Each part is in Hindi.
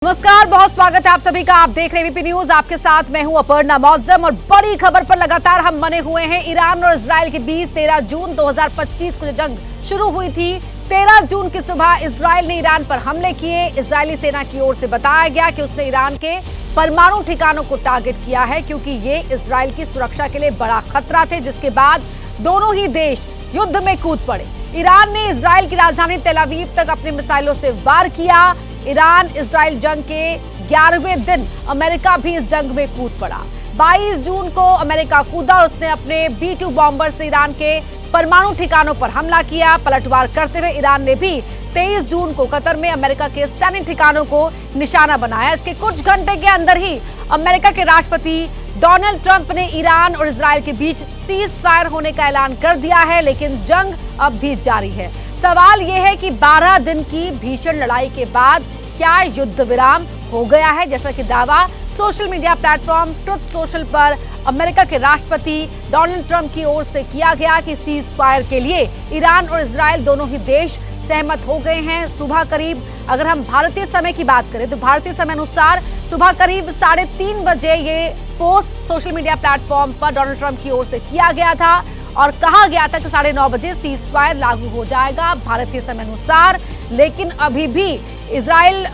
नमस्कार, बहुत स्वागत है आप सभी का। आप देख रहे हैं एबीपी न्यूज। आपके साथ मैं हूं अपर्णा मौजम और बड़ी खबर पर लगातार हम बने हुए हैं। ईरान और इजराइल के बीच 13 जून 2025 को जो जंग शुरू हुई थी, 13 जून की सुबह इजराइल ने ईरान पर हमले किए। इजरायली सेना की ओर से बताया गया कि उसने ईरान के परमाणु ठिकानों को टारगेट किया है, क्योंकि ये इजराइल की सुरक्षा के लिए बड़ा खतरा थे, जिसके बाद दोनों ही देश युद्ध में कूद पड़े। ईरान ने इजराइल की राजधानी तेल अवीव तक अपने मिसाइलों से वार किया। ईरान इजराइल जंग के 11वें दिन अमेरिका भी इस जंग में कूद पड़ा। 22 जून को अमेरिका कूदा और उसने अपने B-2 बॉम्बर से ईरान के परमाणु ठिकानों पर हमला किया। पलटवार करते हुए ईरान ने भी 23 जून को कतर में अमेरिका के सैन्य ठिकानों को निशाना बनाया। इसके कुछ घंटे के अंदर ही अमेरिका के राष्ट्रपति डोनाल्ड ट्रंप ने ईरान और इजराइल के बीच सीज फायर होने का ऐलान कर दिया है, लेकिन जंग अब भी जारी है। सवाल यह है कि 12 दिन की भीषण लड़ाई के बाद क्या युद्ध विराम हो गया है, जैसा कि दावा social media platform truth social पर अमेरिका के राष्ट्रपति डोनाल्ड ट्रंप की ओर से किया गया कि सीज फायर के लिए ईरान और इजराइल दोनों ही देश सहमत हो गए हैं। सुबह करीब, अगर हम भारतीय समय की बात करें तो भारतीय समय अनुसार सुबह करीब 3:30 बजे ये पोस्ट सोशल मीडिया प्लेटफॉर्म पर डोनाल्ड ट्रंप की ओर से किया गया था और कहा गया था कि 9:30 बजे सीज फायर लागू हो जाएगा भारतीय समय अनुसार। लेकिन अभी भी इजराइल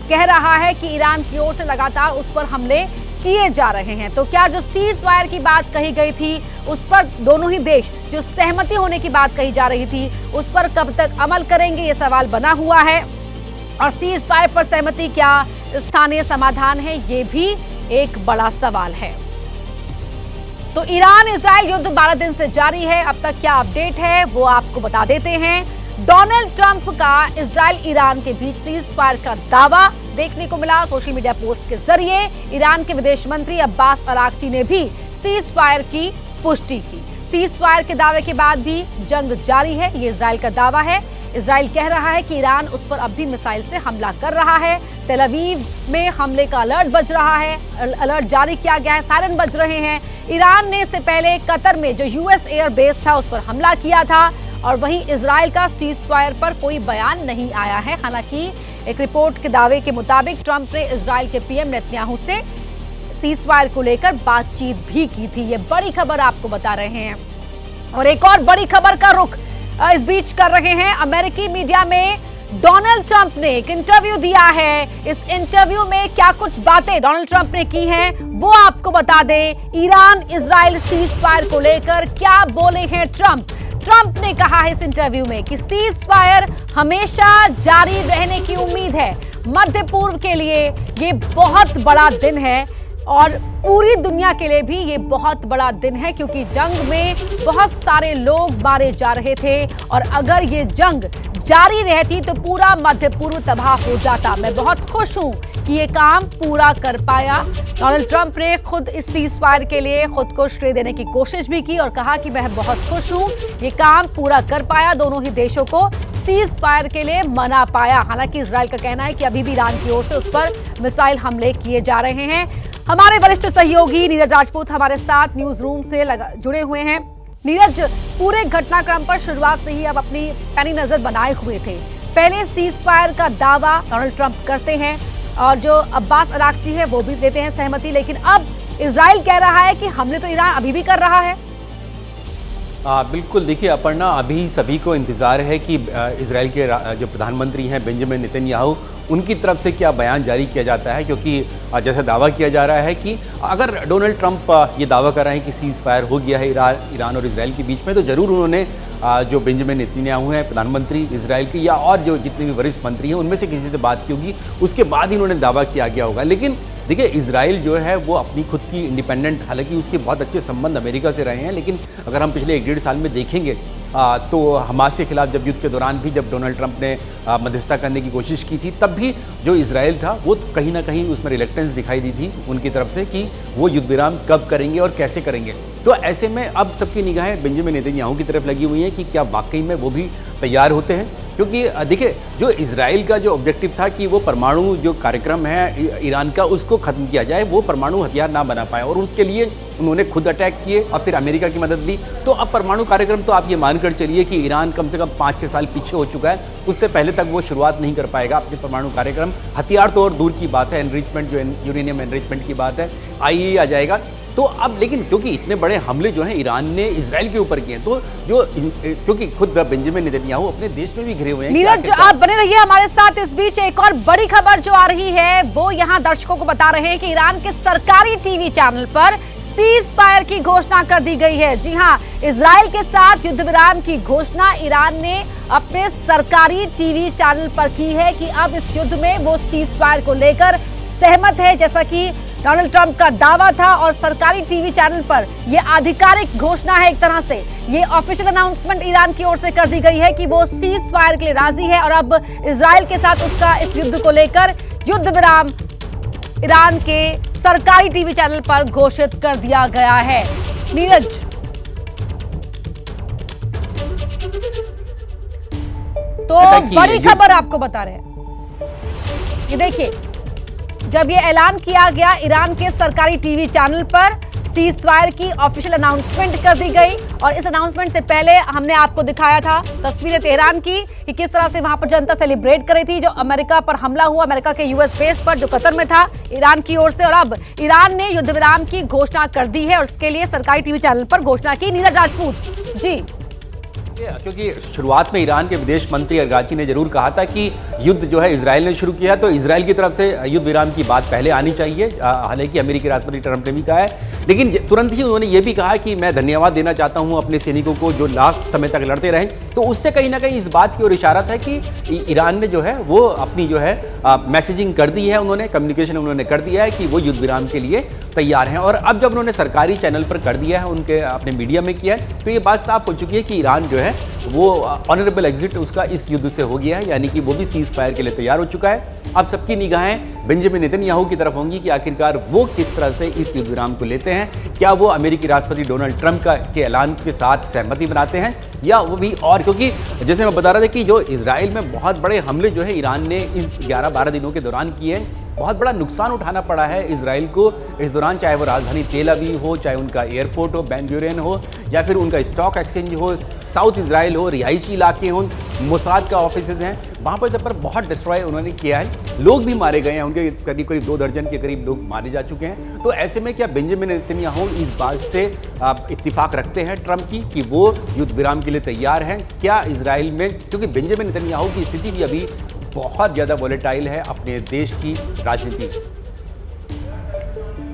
कह रहा है कि ईरान की ओर से लगातार उस पर हमले किए जा रहे हैं। तो क्या जो सीज फायर की बात कही गई थी उस पर दोनों ही देश जो सहमति होने की बात कही जा रही थी उस पर कब तक अमल करेंगे, ये सवाल बना हुआ है। और सीज फायर पर सहमति क्या स्थानीय समाधान है, ये भी एक बड़ा सवाल है। तो ईरान इजराइल युद्ध 12 दिन से जारी है। अब तक क्या अपडेट है वो आपको बता देते हैं। डोनाल्ड ट्रंप का इजराइल ईरान के बीच सीज फायर का दावा देखने को मिला सोशल मीडिया पोस्ट के जरिए। ईरान के विदेश मंत्री अब्बास अराक्ची ने भी सीज फायर की पुष्टि की। सीज फायर के दावे के बाद भी जंग जारी है, ये इजराइल का दावा है। इजराइल कह रहा है कि ईरान उस पर अब भी मिसाइल से हमला कर रहा है। तेल अवीव में हमले का अलर्ट बज रहा है, अलर्ट जारी किया गया है, सायरन बज रहे हैं। ईरान ने इससे पहले कतर में जो यूएस एयर बेस था उस पर हमला किया था और वहीं इजराइल का सीज फायर पर कोई बयान नहीं आया है। हालांकि एक रिपोर्ट के दावे के मुताबिक ट्रंप ने इजराइल के पीएम नेतन्याहू से सीज फायर को लेकर बातचीत भी की थी। ये बड़ी खबर आपको बता रहे हैं। और एक और बड़ी खबर का रुख इस बीच कर रहे हैं। अमेरिकी मीडिया में डोनाल्ड ट्रंप ने एक इंटरव्यू दिया है। इस इंटरव्यू में क्या कुछ बातें डोनाल्ड ट्रंप ने की हैं वो आपको बता दें। ईरान इजराइल सीज फायर को लेकर क्या बोले हैं ट्रंप। ट्रंप ने कहा है इस इंटरव्यू में कि सीज फायर हमेशा जारी रहने की उम्मीद है। मध्य पूर्व के लिए ये बहुत बड़ा दिन है और पूरी दुनिया के लिए भी ये बहुत बड़ा दिन है, क्योंकि जंग में बहुत सारे लोग मारे जा रहे थे और अगर ये जंग जारी रहती तो पूरा मध्य पूर्व तबाह हो जाता। मैं बहुत खुश हूं कि ये काम पूरा कर पाया। डोनाल्ड ट्रंप ने खुद इस सीज फायर के लिए खुद को श्रेय देने की कोशिश भी की और कहा कि मैं बहुत खुश हूं, ये काम पूरा कर पाया, दोनों ही देशों को सीज फायर के लिए मना पाया। हालांकि इजराइल का कहना है कि अभी भी ईरान की ओर से उस पर मिसाइल हमले किए जा रहे हैं। हमारे वरिष्ठ सहयोगी नीरज राजपूत हमारे साथ न्यूज रूम से जुड़े हुए हैं। नीरज, पूरे घटनाक्रम पर शुरुआत से ही अब अपनी पैनी नजर बनाए हुए थे। पहले सीज फायर का दावा डोनाल्ड ट्रंप करते हैं और जो अब्बास अराक्ची है वो भी देते हैं सहमति, लेकिन अब इजराइल कह रहा है कि हमले तो ईरान अभी भी कर रहा है। बिल्कुल, देखिए अपर्णा, अभी सभी को इंतज़ार है कि इजराइल के जो प्रधानमंत्री हैं बेंजामिन नेतन्याहू, उनकी तरफ से क्या बयान जारी किया जाता है, क्योंकि जैसा दावा किया जा रहा है कि अगर डोनाल्ड ट्रंप ये दावा कर रहे हैं कि सीज़ फायर हो गया है ईरान और इजराइल के बीच में, तो ज़रूर उन्होंने जो बेंजामिन नेतन्याहू हैं प्रधानमंत्री इजराइल के या और जो जितने भी वरिष्ठ मंत्री हैं उनमें से किसी से बात की होगी, उसके बाद ही उन्होंने दावा किया गया होगा। लेकिन देखिए, इजराइल जो है वो अपनी खुद की इंडिपेंडेंट, हालांकि उसके बहुत अच्छे संबंध अमेरिका से रहे हैं, लेकिन अगर हम पिछले 1-1.5 साल में देखेंगे तो हमास के खिलाफ जब युद्ध के दौरान भी जब डोनाल्ड ट्रंप ने मध्यस्थता करने की कोशिश की थी, तब भी जो इजराइल था वो कहीं ना कहीं उसमें रिलेक्टेंस दिखाई दी थी उनकी तरफ से कि वो युद्ध विराम कब करेंगे और कैसे करेंगे। तो ऐसे में अब सबकी निगाहें बेंजामिन नेतन्याहू की तरफ लगी हुई हैं कि क्या वाकई में वो भी तैयार होते हैं क्योंकि देखिए जो इजराइल का जो ऑब्जेक्टिव था कि वो परमाणु जो कार्यक्रम है ईरान का उसको खत्म किया जाए, वो परमाणु हथियार ना बना पाए, और उसके लिए उन्होंने खुद अटैक किए और फिर अमेरिका की मदद ली। तो अब परमाणु कार्यक्रम तो आप ये मानकर चलिए कि ईरान कम से कम 5-6 साल पीछे हो चुका है, उससे पहले तक वो शुरुआत नहीं कर पाएगा अपने परमाणु कार्यक्रम। हथियार तो और दूर की बात है, एनरिचमेंट जो यूरेनियम एनरिचमेंट की बात है, आईईए आ जाएगा। तो अब लेकिन क्योंकि इतने बड़े हमले जो हैं ईरान ने इजराइल के ऊपर किए हैं, तो जो क्योंकि खुद बेंजामिन नेतन्याहू अपने देश में भी घिरे हुए हैं। नीरज, आप बने रहिए हमारे साथ। इस बीच एक और बड़ी खबर जो आ रही है वो यहाँ दर्शकों को बता रहे हैं कि ईरान के सरकारी टीवी चैनल पर सीज फायर की घोषणा कर दी गई है। जी हाँ, इजराइल के साथ युद्ध विराम की घोषणा ईरान ने अपने सरकारी टीवी चैनल पर की है कि अब इस युद्ध में वो सीज फायर को लेकर सहमत है, जैसा कि डोनाल्ड ट्रंप का दावा था। और सरकारी टीवी चैनल पर यह आधिकारिक घोषणा है, एक तरह से ये ऑफिशियल अनाउंसमेंट ईरान की ओर से कर दी गई है कि वो सीज फायर के लिए राजी है और अब इजराइल के साथ उसका इस युद्ध को लेकर युद्ध विराम ईरान के सरकारी टीवी चैनल पर घोषित कर दिया गया है। नीरज, तो बड़ी खबर आपको बता रहे हैं, ये देखिए, जब ये ऐलान किया गया ईरान के सरकारी टीवी चैनल पर सीज फायर की ऑफिशियल अनाउंसमेंट कर दी गई। और इस अनाउंसमेंट से पहले हमने आपको दिखाया था तस्वीरें तेहरान की कि किस तरह से वहां पर जनता सेलिब्रेट कर रही थी जो अमेरिका पर हमला हुआ, अमेरिका के यूएस बेस पर जो कतर में था ईरान की ओर से। और अब ईरान ने युद्ध विराम की घोषणा कर दी है और उसके लिए सरकारी टीवी चैनल पर घोषणा की। नीरज राजपूत जी, क्योंकि शुरुआत में ईरान के विदेश मंत्री अरगाची ने जरूर कहा था कि युद्ध जो है इजराइल ने शुरू किया, तो इजराइल की तरफ से युद्ध विराम की बात पहले आनी चाहिए। हालांकि अमेरिकी राष्ट्रपति ट्रंप ने भी कहा है, लेकिन तुरंत ही उन्होंने ये भी कहा कि मैं धन्यवाद देना चाहता हूं अपने सैनिकों को जो लास्ट समय तक लड़ते रहे। तो उससे कहीं ना कहीं इस बात की ओर इशारा था कि ईरान ने जो है वो अपनी जो है मैसेजिंग कर दी है, उन्होंने कम्युनिकेशन उन्होंने कर दिया है कि वो युद्ध विराम के लिए तैयार हैं। और अब जब उन्होंने सरकारी चैनल पर कर दिया है, उनके अपने मीडिया में किया है, तो ये बात साफ हो चुकी है कि ईरान जो है वो ऑनरेबल एग्जिट उसका इस युद्ध से हो गया है, यानी कि वो भी सीज फायर के लिए तैयार हो चुका है। अब सबकी निगाहें बेंजामिन नेतन्याहू की तरफ होंगी कि आखिरकार वो किस तरह से इस युद्ध विराम को लेते हैं। क्या वो अमेरिकी राष्ट्रपति डोनाल्ड ट्रंप के ऐलान के साथ सहमति बनाते हैं या वो भी और, क्योंकि जैसे मैं बता रहा था कि जो इजराइल में बहुत बड़े हमले जो है ईरान ने इस 11-12 दिनों के दौरान किए हैं, बहुत बड़ा नुकसान उठाना पड़ा है इजराइल को इस दौरान, चाहे वो राजधानी तेल अवीव हो, चाहे उनका एयरपोर्ट हो बेन गुरियन हो, या फिर उनका स्टॉक एक्सचेंज हो, साउथ इजराइल हो, रिहायशी इलाके हों, मोसाद का ऑफिसेज हैं, वहाँ पर सब पर बहुत डिस्ट्रॉय उन्होंने किया है। लोग भी मारे गए हैं, उनके करीब करीब 2 दर्जन के करीब लोग मारे जा चुके हैं। तो ऐसे में क्या बेंजामिन नेतन्याहू इस बात से इत्तिफाक रखते हैं ट्रंप की कि वो युद्ध विराम के लिए तैयार हैं? क्या इजराइल में, क्योंकि बेंजामिन नेतन्याहू की स्थिति भी अभी बहुत ज्यादा वोलेटाइल है अपने देश की राजनीति।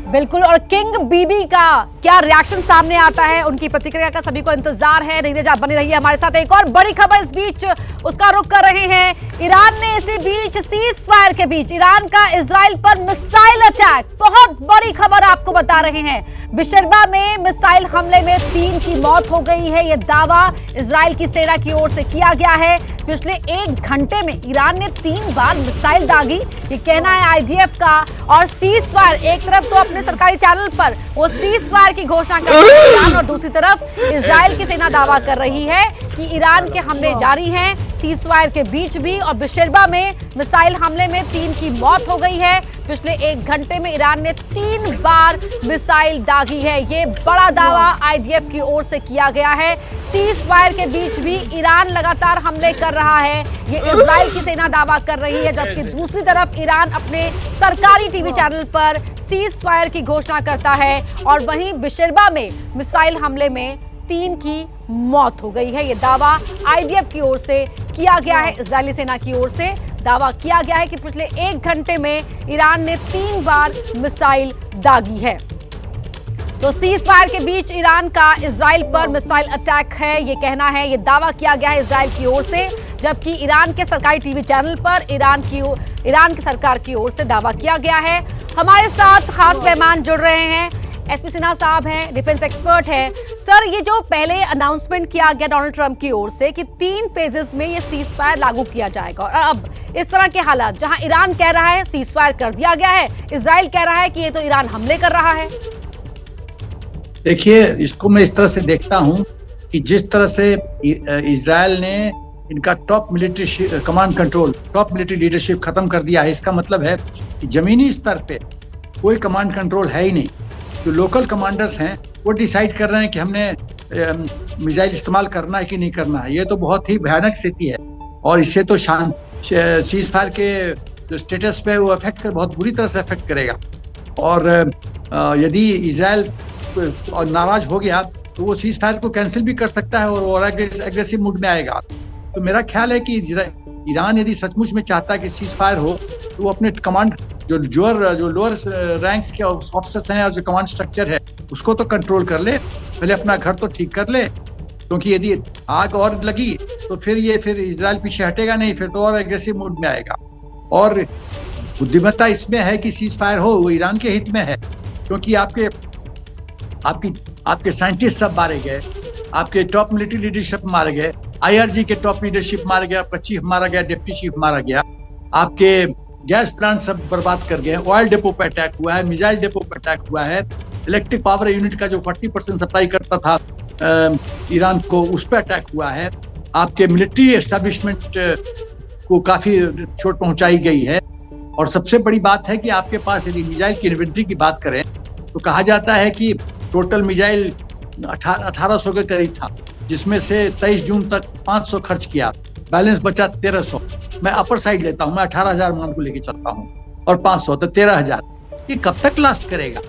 बिल्कुल, और किंग बीबी का क्या रिएक्शन सामने आता है, उनकी प्रतिक्रिया का सभी को इंतजार है। नीरज, आप बने रहिए हमारे साथ। एक और बड़ी खबर इस बीच उसका रुख कर रहे हैं। ईरान ने इसी बीच सीज फायर के बीच ईरान का इजराइल पर मिसाइल अटैक, बहुत बड़ी खबर आपको बता रहे हैं। बिशरबा में मिसाइल हमले में 3 की मौत हो गई है, यह दावा इजराइल की सेना की ओर से किया गया है। पिछले 1 घंटे में ईरान ने 3 बार मिसाइल दागी, ये कहना है आईडीएफ का। और सीज फायर, एक तरफ तो अपने सरकारी चैनल पर वो सीज फायर की घोषणा कर रही है ईरान, और दूसरी तरफ इजराइल की सेना दावा कर रही है कि ईरान के हमले जारी हैं सीज फायर के बीच भी। और बिशरबा में मिसाइल हमले में 3 की मौत हो गई है। पिछले 1 घंटे में ईरान ने 3 बार मिसाइल दागी है, ये बड़ा दावा आईडीएफ की ओर से किया गया है। सीज फायर के बीच भी ईरान लगातार हमले कर रहा है, ये इजराइल की सेना दावा कर रही है, जबकि दूसरी तरफ ईरान अपने सरकारी टीवी चैनल पर सीज फायर की घोषणा करता है। और वहीं बिशरबा में मिसाइल हमले में 3 की मौत हो गई है, ये दावा आईडीएफ की ओर से किया गया है। इजरायली सेना की ओर से दावा किया गया है कि पिछले 1 घंटे में ईरान ने 3 बार मिसाइल दागी है। तो सीज फायर के बीच ईरान का इजराइल पर मिसाइल अटैक है, ये कहना है, ये दावा किया गया है इजराइल की ओर से, जबकि ईरान के सरकारी टीवी चैनल पर ईरान की सरकार की ओर से दावा किया गया है। हमारे साथ खास मेहमान जुड़ रहे हैं, एसपी सिन्हा साहब हैं, डिफेंस एक्सपर्ट हैं। सर, ये जो पहले अनाउंसमेंट किया गया डोनाल्ड ट्रंप की ओर से कि 3 फेजेस में ये सीज फायर लागू किया जाएगा, और अब इस तरह के हालात जहां ईरान कह रहा है सीज फायर कर दिया गया है, इजराइल कह रहा है कि ये तो ईरान हमले कर रहा है। देखिए, इसको मैं इस तरह से देखता हूं कि जिस तरह से इजराइल ने इनका top military command control, top military leadership खत्म कर दिया है। इसका मतलब है कि जमीनी स्तर पे कोई कमांड कंट्रोल है ही नहीं। जो लोकल कमांडर्स हैं वो डिसाइड कर रहे हैं कि हमने मिसाइल इस्तेमाल करना है कि नहीं करना है। ये तो बहुत ही भयानक स्थिति है और इससे तो सीज फायर के जो स्टेटस पे वो बहुत बुरी तरह से अफेक्ट करेगा। और यदि इजराइल और नाराज हो गया तो वो सीज फायर को कैंसिल भी कर सकता है और एग्रेसिव मूड में आएगा। तो मेरा ख्याल है कि ईरान यदि सचमुच में चाहता है कि सीज फायर हो तो वो अपने कमांड जो लोअर रैंक्स के ऑफिसर्स हैं और जो कमांड स्ट्रक्चर है उसको तो कंट्रोल कर ले, पहले अपना घर तो ठीक कर ले, क्योंकि यदि आग और लगी तो फिर इजराइल पीछे हटेगा नहीं, फिर तो और एग्रेसिव मूड में आएगा। और बुद्धिमत्ता इसमें है कि सीज फायर हो, वो ईरान के हित में है, क्योंकि आपके साइंटिस्ट सब मारे गए, आपके टॉप मिलिट्री लीडरशिप मारे गए, आईआरजी के टॉप लीडरशिप मारा गया, आपका चीफ मारा गया, डिप्टी चीफ मारा गया, आपके गैस प्लांट सब बर्बाद कर गए, ऑयल डिपो पे अटैक हुआ है, मिसाइल डिपो पे अटैक हुआ है, इलेक्ट्रिक पावर यूनिट का जो 40% सप्लाई करता था ईरान को, उस पर अटैक हुआ है, आपके मिलिट्री एस्टेब्लिशमेंट को काफी चोट पहुंचाई गई है। और सबसे बड़ी बात है कि आपके पास यदि मिसाइल की इन्वेंट्री की बात करें तो कहा जाता है कि टोटल मिसाइल 1800 के करीब था, जिसमें से 23 जून तक 500 खर्च किया, बैलेंस बचा 1300। मैं अपर साइड लेता हूं, मैं 18,000 मान को लेके चलता हूं और 500 तो 13,000। ये कब तक लास्ट करेगा?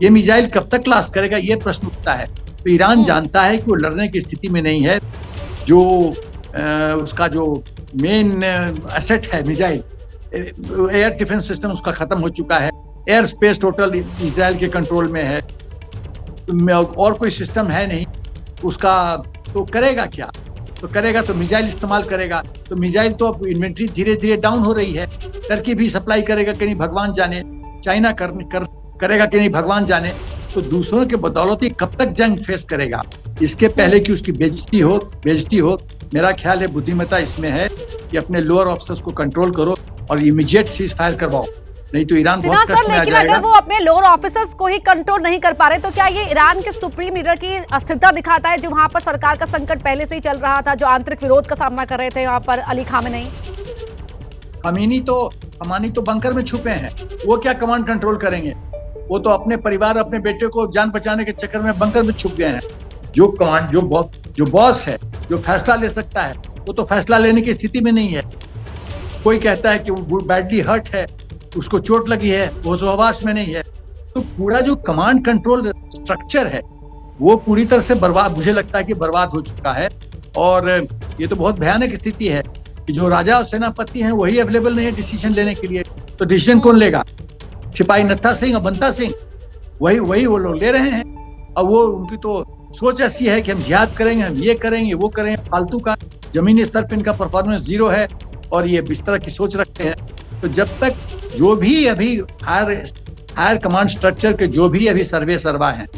ये मिसाइल कब तक लास्ट करेगा, ये प्रश्न उठता है। तो ईरान जानता है कि वो लड़ने की स्थिति में नहीं है। जो उसका जो मेन एसेट है मिसाइल, एयर डिफेंस सिस्टम उसका खत्म हो चुका है, एयर स्पेस टोटल इजराइल के कंट्रोल में है, और कोई सिस्टम है नहीं उसका। तो करेगा क्या? तो करेगा तो मिसाइल इस्तेमाल करेगा। तो मिसाइल तो अब इन्वेंट्री धीरे धीरे डाउन हो रही है। टर्की भी सप्लाई करेगा कि नहीं भगवान जाने, चाइना करेगा कि नहीं भगवान जाने। तो दूसरों के बदौलत ही कब तक जंग फेस करेगा, इसके पहले कि उसकी बेइज्जती हो। मेरा ख्याल है बुद्धिमत्ता इसमें है कि अपने लोअर ऑफिसर्स को कंट्रोल करो और इमीडिएट सीज फायर करवाओ, नहीं तो ईरान बहुत कष्ट में आ जाएगा। अगर वो अपने लोअर ऑफिसर्स को ही कंट्रोल नहीं कर पा रहे तो क्या ये ईरान के सुप्रीम लीडर की अस्थिरता दिखाता है, जो वहां पर सरकार का संकट पहले से ही चल रहा था, जो आंतरिक विरोध का सामना कर रहे थे वहां पर अली खामेनेई? खमानी तो बंकर में छुपे हैं, वो क्या कमांड कंट्रोल करेंगे? वो तो अपने परिवार, अपने बेटे को जान बचाने के चक्कर में बंकर में छुप गए हैं। जो बॉस है, जो फैसला ले सकता है, वो तो फैसला लेने की स्थिति में नहीं है। कोई कहता है कि वो बैडली हर्ट है, उसको चोट लगी है, वो होशो-हवास में नहीं है। तो पूरा जो कमांड कंट्रोल स्ट्रक्चर है वो पूरी तरह से बर्बाद, मुझे लगता है कि बर्बाद हो चुका है। और ये तो बहुत भयानक स्थिति है कि जो राजा और सेनापति हैं वही अवेलेबल नहीं है डिसीजन लेने के लिए। तो डिसीजन कौन लेगा? सिपाही नत्था सिंह और बंता सिंह, वही वो लोग ले रहे हैं। और वो उनकी तो सोच ऐसी है कि हम जिहाद करेंगे, हम ये करेंगे, वो करेंगे, फालतू का। जमीनी स्तर पर इनका परफॉर्मेंस 0 है और ये इस तरह की सोच रखते हैं। तो जब तक जो भी अभी हायर कमांड स्ट्रक्चर के जो भी अभी सर्वा हैं,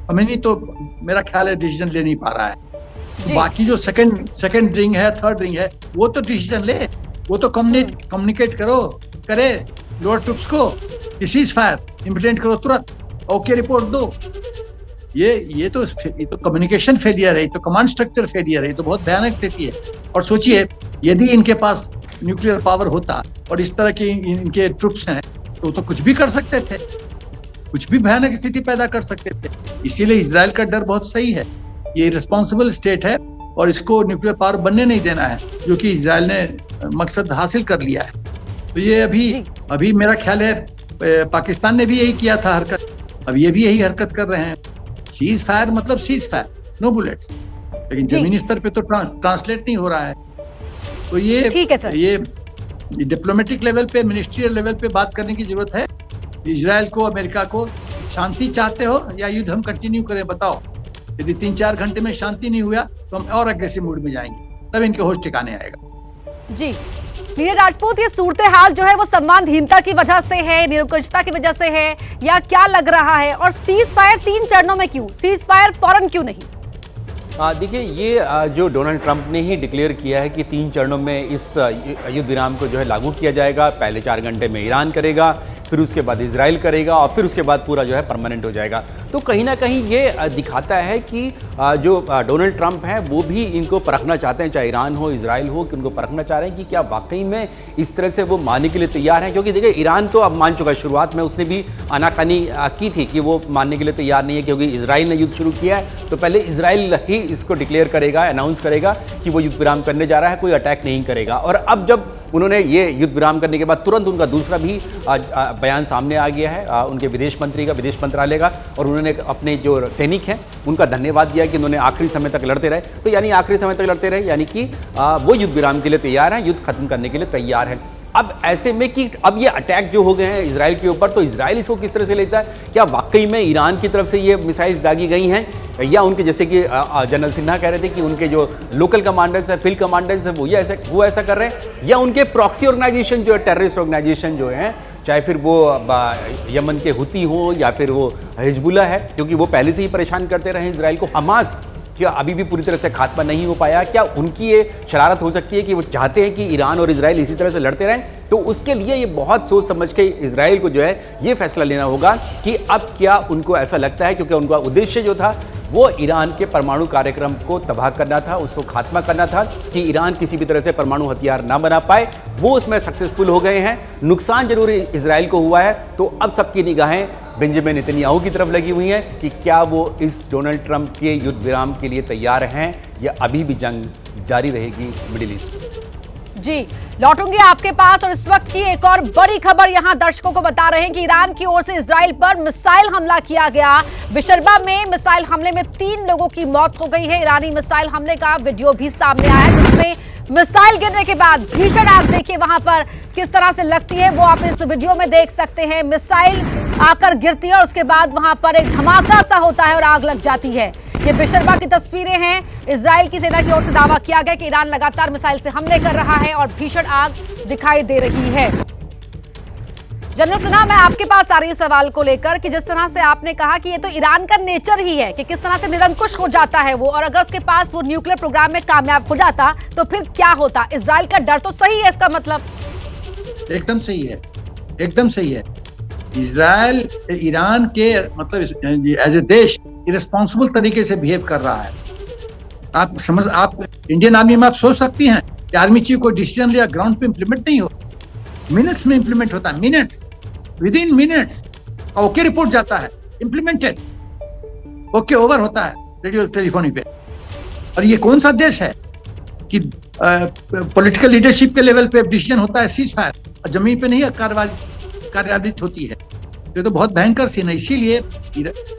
हमें तो मेरा ख्याल है डिसीजन ले नहीं पा रहा है। बाकी जो सेकंड रिंग है, थर्ड रिंग है, वो तो डिसीजन ले, वो तो कम्युनिकेट करे लोअर ट्रूप्स को, सीज फायर इम्प्लीमेंट करो तुरंत, ओके रिपोर्ट दो। ये तो कम्युनिकेशन फेलियर है, ये तो कमांड स्ट्रक्चर फेलियर है, ये तो बहुत भयानक स्थिति है। और सोचिए यदि इनके पास न्यूक्लियर पावर होता और इस तरह के इनके ट्रूप्स हैं तो कुछ भी कर सकते थे, कुछ भी भयानक स्थिति पैदा कर सकते थे। इसीलिए इजराइल का डर बहुत सही है। ये रिस्पॉन्सिबल स्टेट है और इसको न्यूक्लियर पावर बनने नहीं देना है, जो कि इजराइल ने मकसद हासिल कर लिया है। तो ये अभी मेरा ख्याल है पाकिस्तान ने भी यही किया था हरकत, अब ये भी यही हरकत कर रहे हैं। सीज फायर मतलब सीज फायर, नो बुलेट्स, लेकिन जमीनी स्तर पे तो ट्रांसलेट नहीं हो रहा है। तो ये डिप्लोमेटिक लेवल पे, मिनिस्ट्रियल लेवल पे बात करने की जरूरत है। इजराइल को, अमेरिका को, शांति चाहते हो या युद्ध हम कंटिन्यू करें, बताओ। यदि 3-4 घंटे में शांति नहीं हुआ तो हम और एग्रेसिव मूड में जाएंगे, तब इनके होश ठिकाने आएगा। जी नीरज राजपूत, ये सूरत हाल जो है वो सम्मानहीनता की वजह से है, निरंकुशता की वजह से है, या क्या लग रहा है? और सीज फायर 3 चरणों में क्यों? सीज फायर फौरन क्यों नहीं? देखिए, ये जो डोनाल्ड ट्रंप ने ही डिक्लेयर किया है कि 3 चरणों में इस युद्ध विराम को जो है लागू किया जाएगा। पहले 4 घंटे में ईरान करेगा, फिर उसके बाद इजराइल करेगा और फिर उसके बाद पूरा जो है परमानेंट हो जाएगा। तो कहीं ना कहीं ये दिखाता है कि जो डोनाल्ड ट्रंप हैं वो भी इनको परखना चाहते हैं, चाहे ईरान हो इजराइल हो, कि उनको परखना चाह रहे हैं कि क्या वाकई में इस तरह से वो मानने के लिए तैयार हैं। क्योंकि देखिए ईरान तो अब मान चुका है, शुरुआत में उसने भी आनाकानी की थी कि वो मानने के लिए तैयार नहीं है, क्योंकि इजराइल ने युद्ध शुरू किया है तो पहले इजराइल ही इसको डिक्लेयर करेगा, अनाउंस करेगा कि वो युद्ध विराम करने जा रहा है, कोई अटैक नहीं करेगा। और अब जब उन्होंने ये युद्ध विराम करने के बाद तुरंत उनका दूसरा भी बयान सामने आ गया है उनके विदेश मंत्री का, विदेश मंत्रालय का, और उन्होंने अपने जो सैनिक हैं उनका धन्यवाद दिया कि उन्होंने आखिरी समय तक लड़ते रहे। तो यानी आखिरी समय तक लड़ते रहे यानी कि वो युद्ध विराम के लिए तैयार हैं, युद्ध खत्म करने के लिए तैयार हैं। अब ऐसे में कि अब ये अटैक जो हो गए हैं इजराइल के ऊपर, तो इजराइल इसको किस तरह से लेता है? क्या वाकई में ईरान की तरफ से ये मिसाइल्स दागी गई हैं, या उनके जैसे कि जनरल सिन्हा कह रहे थे कि उनके जो लोकल कमांडर्स हैं, फील्ड कमांडर्स हैं, वो ऐसा कर रहे हैं, या उनके प्रॉक्सी ऑर्गेनाइजेशन जो है, टेररिस्ट ऑर्गेनाइजेशन जो हैं, चाहे फिर वो यमन के हुती हों या फिर वो हिजबुल्लाह है, क्योंकि वो पहले से ही परेशान करते रहे इजराइल को। हमास क्या अभी भी पूरी तरह से खात्मा नहीं हो पाया? क्या उनकी ये शरारत हो सकती है कि वो चाहते हैं कि ईरान और इजराइल इसी तरह से लड़ते रहें? तो उसके लिए ये बहुत सोच समझ के इजराइल को जो है ये फैसला लेना होगा कि अब क्या उनको ऐसा लगता है, क्योंकि उनका उद्देश्य जो था वो ईरान के परमाणु कार्यक्रम को तबाह करना था, उसको खात्मा करना था कि ईरान किसी भी तरह से परमाणु हथियार ना बना पाए। वो उसमें सक्सेसफुल हो गए हैं, नुकसान जरूर इजराइल को हुआ है। तो अब सबकी निगाहें बेंजामिन नेतन्याहू की तरफ लगी हुई हैं कि क्या वो इस डोनाल्ड ट्रंप के युद्ध विराम के लिए तैयार हैं या अभी भी जंग जारी रहेगी मिडिल ईस्ट। जी लौटूंगी आपके पास, और इस वक्त की एक और बड़ी खबर यहां दर्शकों को बता रहे हैं कि ईरान की ओर से इजराइल पर मिसाइल हमला किया गया। बिशरबा में मिसाइल हमले में 3 लोगों की मौत हो गई है। ईरानी मिसाइल हमले का वीडियो भी सामने आया है, जिसमें मिसाइल गिरने के बाद भीषण आग देखिए वहां पर किस तरह से लगती है, वो आप इस वीडियो में देख सकते हैं। मिसाइल आकर गिरती है और उसके बाद वहां पर एक धमाका सा होता है और आग लग जाती है। ये बिशरबा की तस्वीरें हैं। इजराइल की सेना की ओर से दावा किया गया कि ईरान लगातार मिसाइल से हमले कर रहा है और भीषण आग दिखाई दे रही है। जनरल सिन्हा, मैं आपके पास आ रही हूं सवाल को लेकर कि जिस तरह से आपने कहा कि ये तो ईरान का नेचर ही है कि किस तरह से निरंकुश हो जाता है वो, और अगर उसके पास वो न्यूक्लियर प्रोग्राम में कामयाब हो जाता तो फिर क्या होता? इजराइल का डर तो सही है, इसका मतलब एकदम सही है, एकदम सही है। इजराइल ईरान के मतलब एज ए देश इरेस्पॉन्सिबल तरीके से बिहेव कर रहा है। आप इंडियन आर्मी में आप सोच सकती हैं कि आर्मी चीफ को डिसीजन लिया, ग्राउंड पे इंप्लीमेंट नहीं हो, मिनट्स में इंप्लीमेंट होता है, minutes, with in minutes okay report जाता है, इंप्लीमेंटेड, ओके ओवर होता है रेडियो टेलीफोनी पे। और ये कौन सा देश है कि पॉलिटिकल लीडरशिप के लेवल पे डिसीजन होता है सीज फायर, और जमीन पे नहीं कार्यान्वित होती है? ये तो बहुत भयंकर सीन है। इसीलिए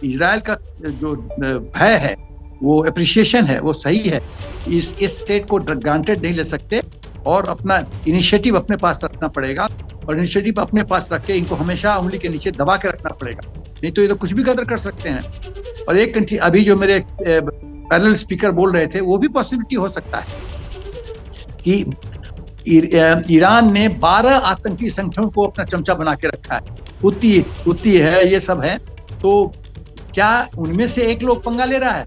इजराइल का जो भय है, वो अप्रिशिएशन है, वो सही है। इस स्टेट को ग्रांटेड नहीं ले सकते और अपना इनिशिएटिव अपने पास रखना पड़ेगा, और इनिशिएटिव अपने पास रख के इनको हमेशा उंगली के नीचे दबा के रखना पड़ेगा, नहीं तो ये तो कुछ भी गदर कर सकते हैं। और एक कंट्री, अभी जो मेरे पैनल स्पीकर बोल रहे थे, वो भी पॉसिबिलिटी हो सकता है कि ईरान ने 12 आतंकी संगठनों को अपना चमचा बना के रखा है। हुती है, ये सब है। तो क्या उनमें से एक लोग पंगा ले रहा है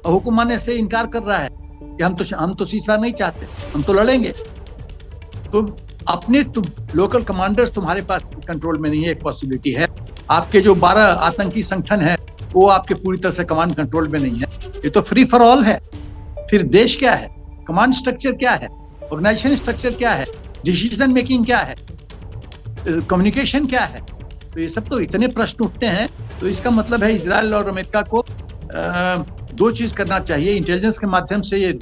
और हुक्म मानने से इनकार कर रहा है कि हम तो सीजफायर नहीं चाहते, हम तो लड़ेंगे? तो अपने लोकल कमांडर्स तुम्हारे पास कंट्रोल में नहीं है, एक पॉसिबिलिटी है। आपके जो 12 आतंकी संगठन है वो आपके पूरी तरह से कमांड कंट्रोल में नहीं है। ये तो फ्री फॉर ऑल है। फिर देश क्या है, कमांड स्ट्रक्चर क्या है, ऑर्गेनाइजेशन स्ट्रक्चर क्या है, डिसीजन मेकिंग क्या है, कम्युनिकेशन क्या है? तो ये सब तो इतने प्रश्न उठते हैं। तो इसका मतलब है इजराइल और अमेरिका को 2 चीज करना चाहिए। इंटेलिजेंस के माध्यम से ये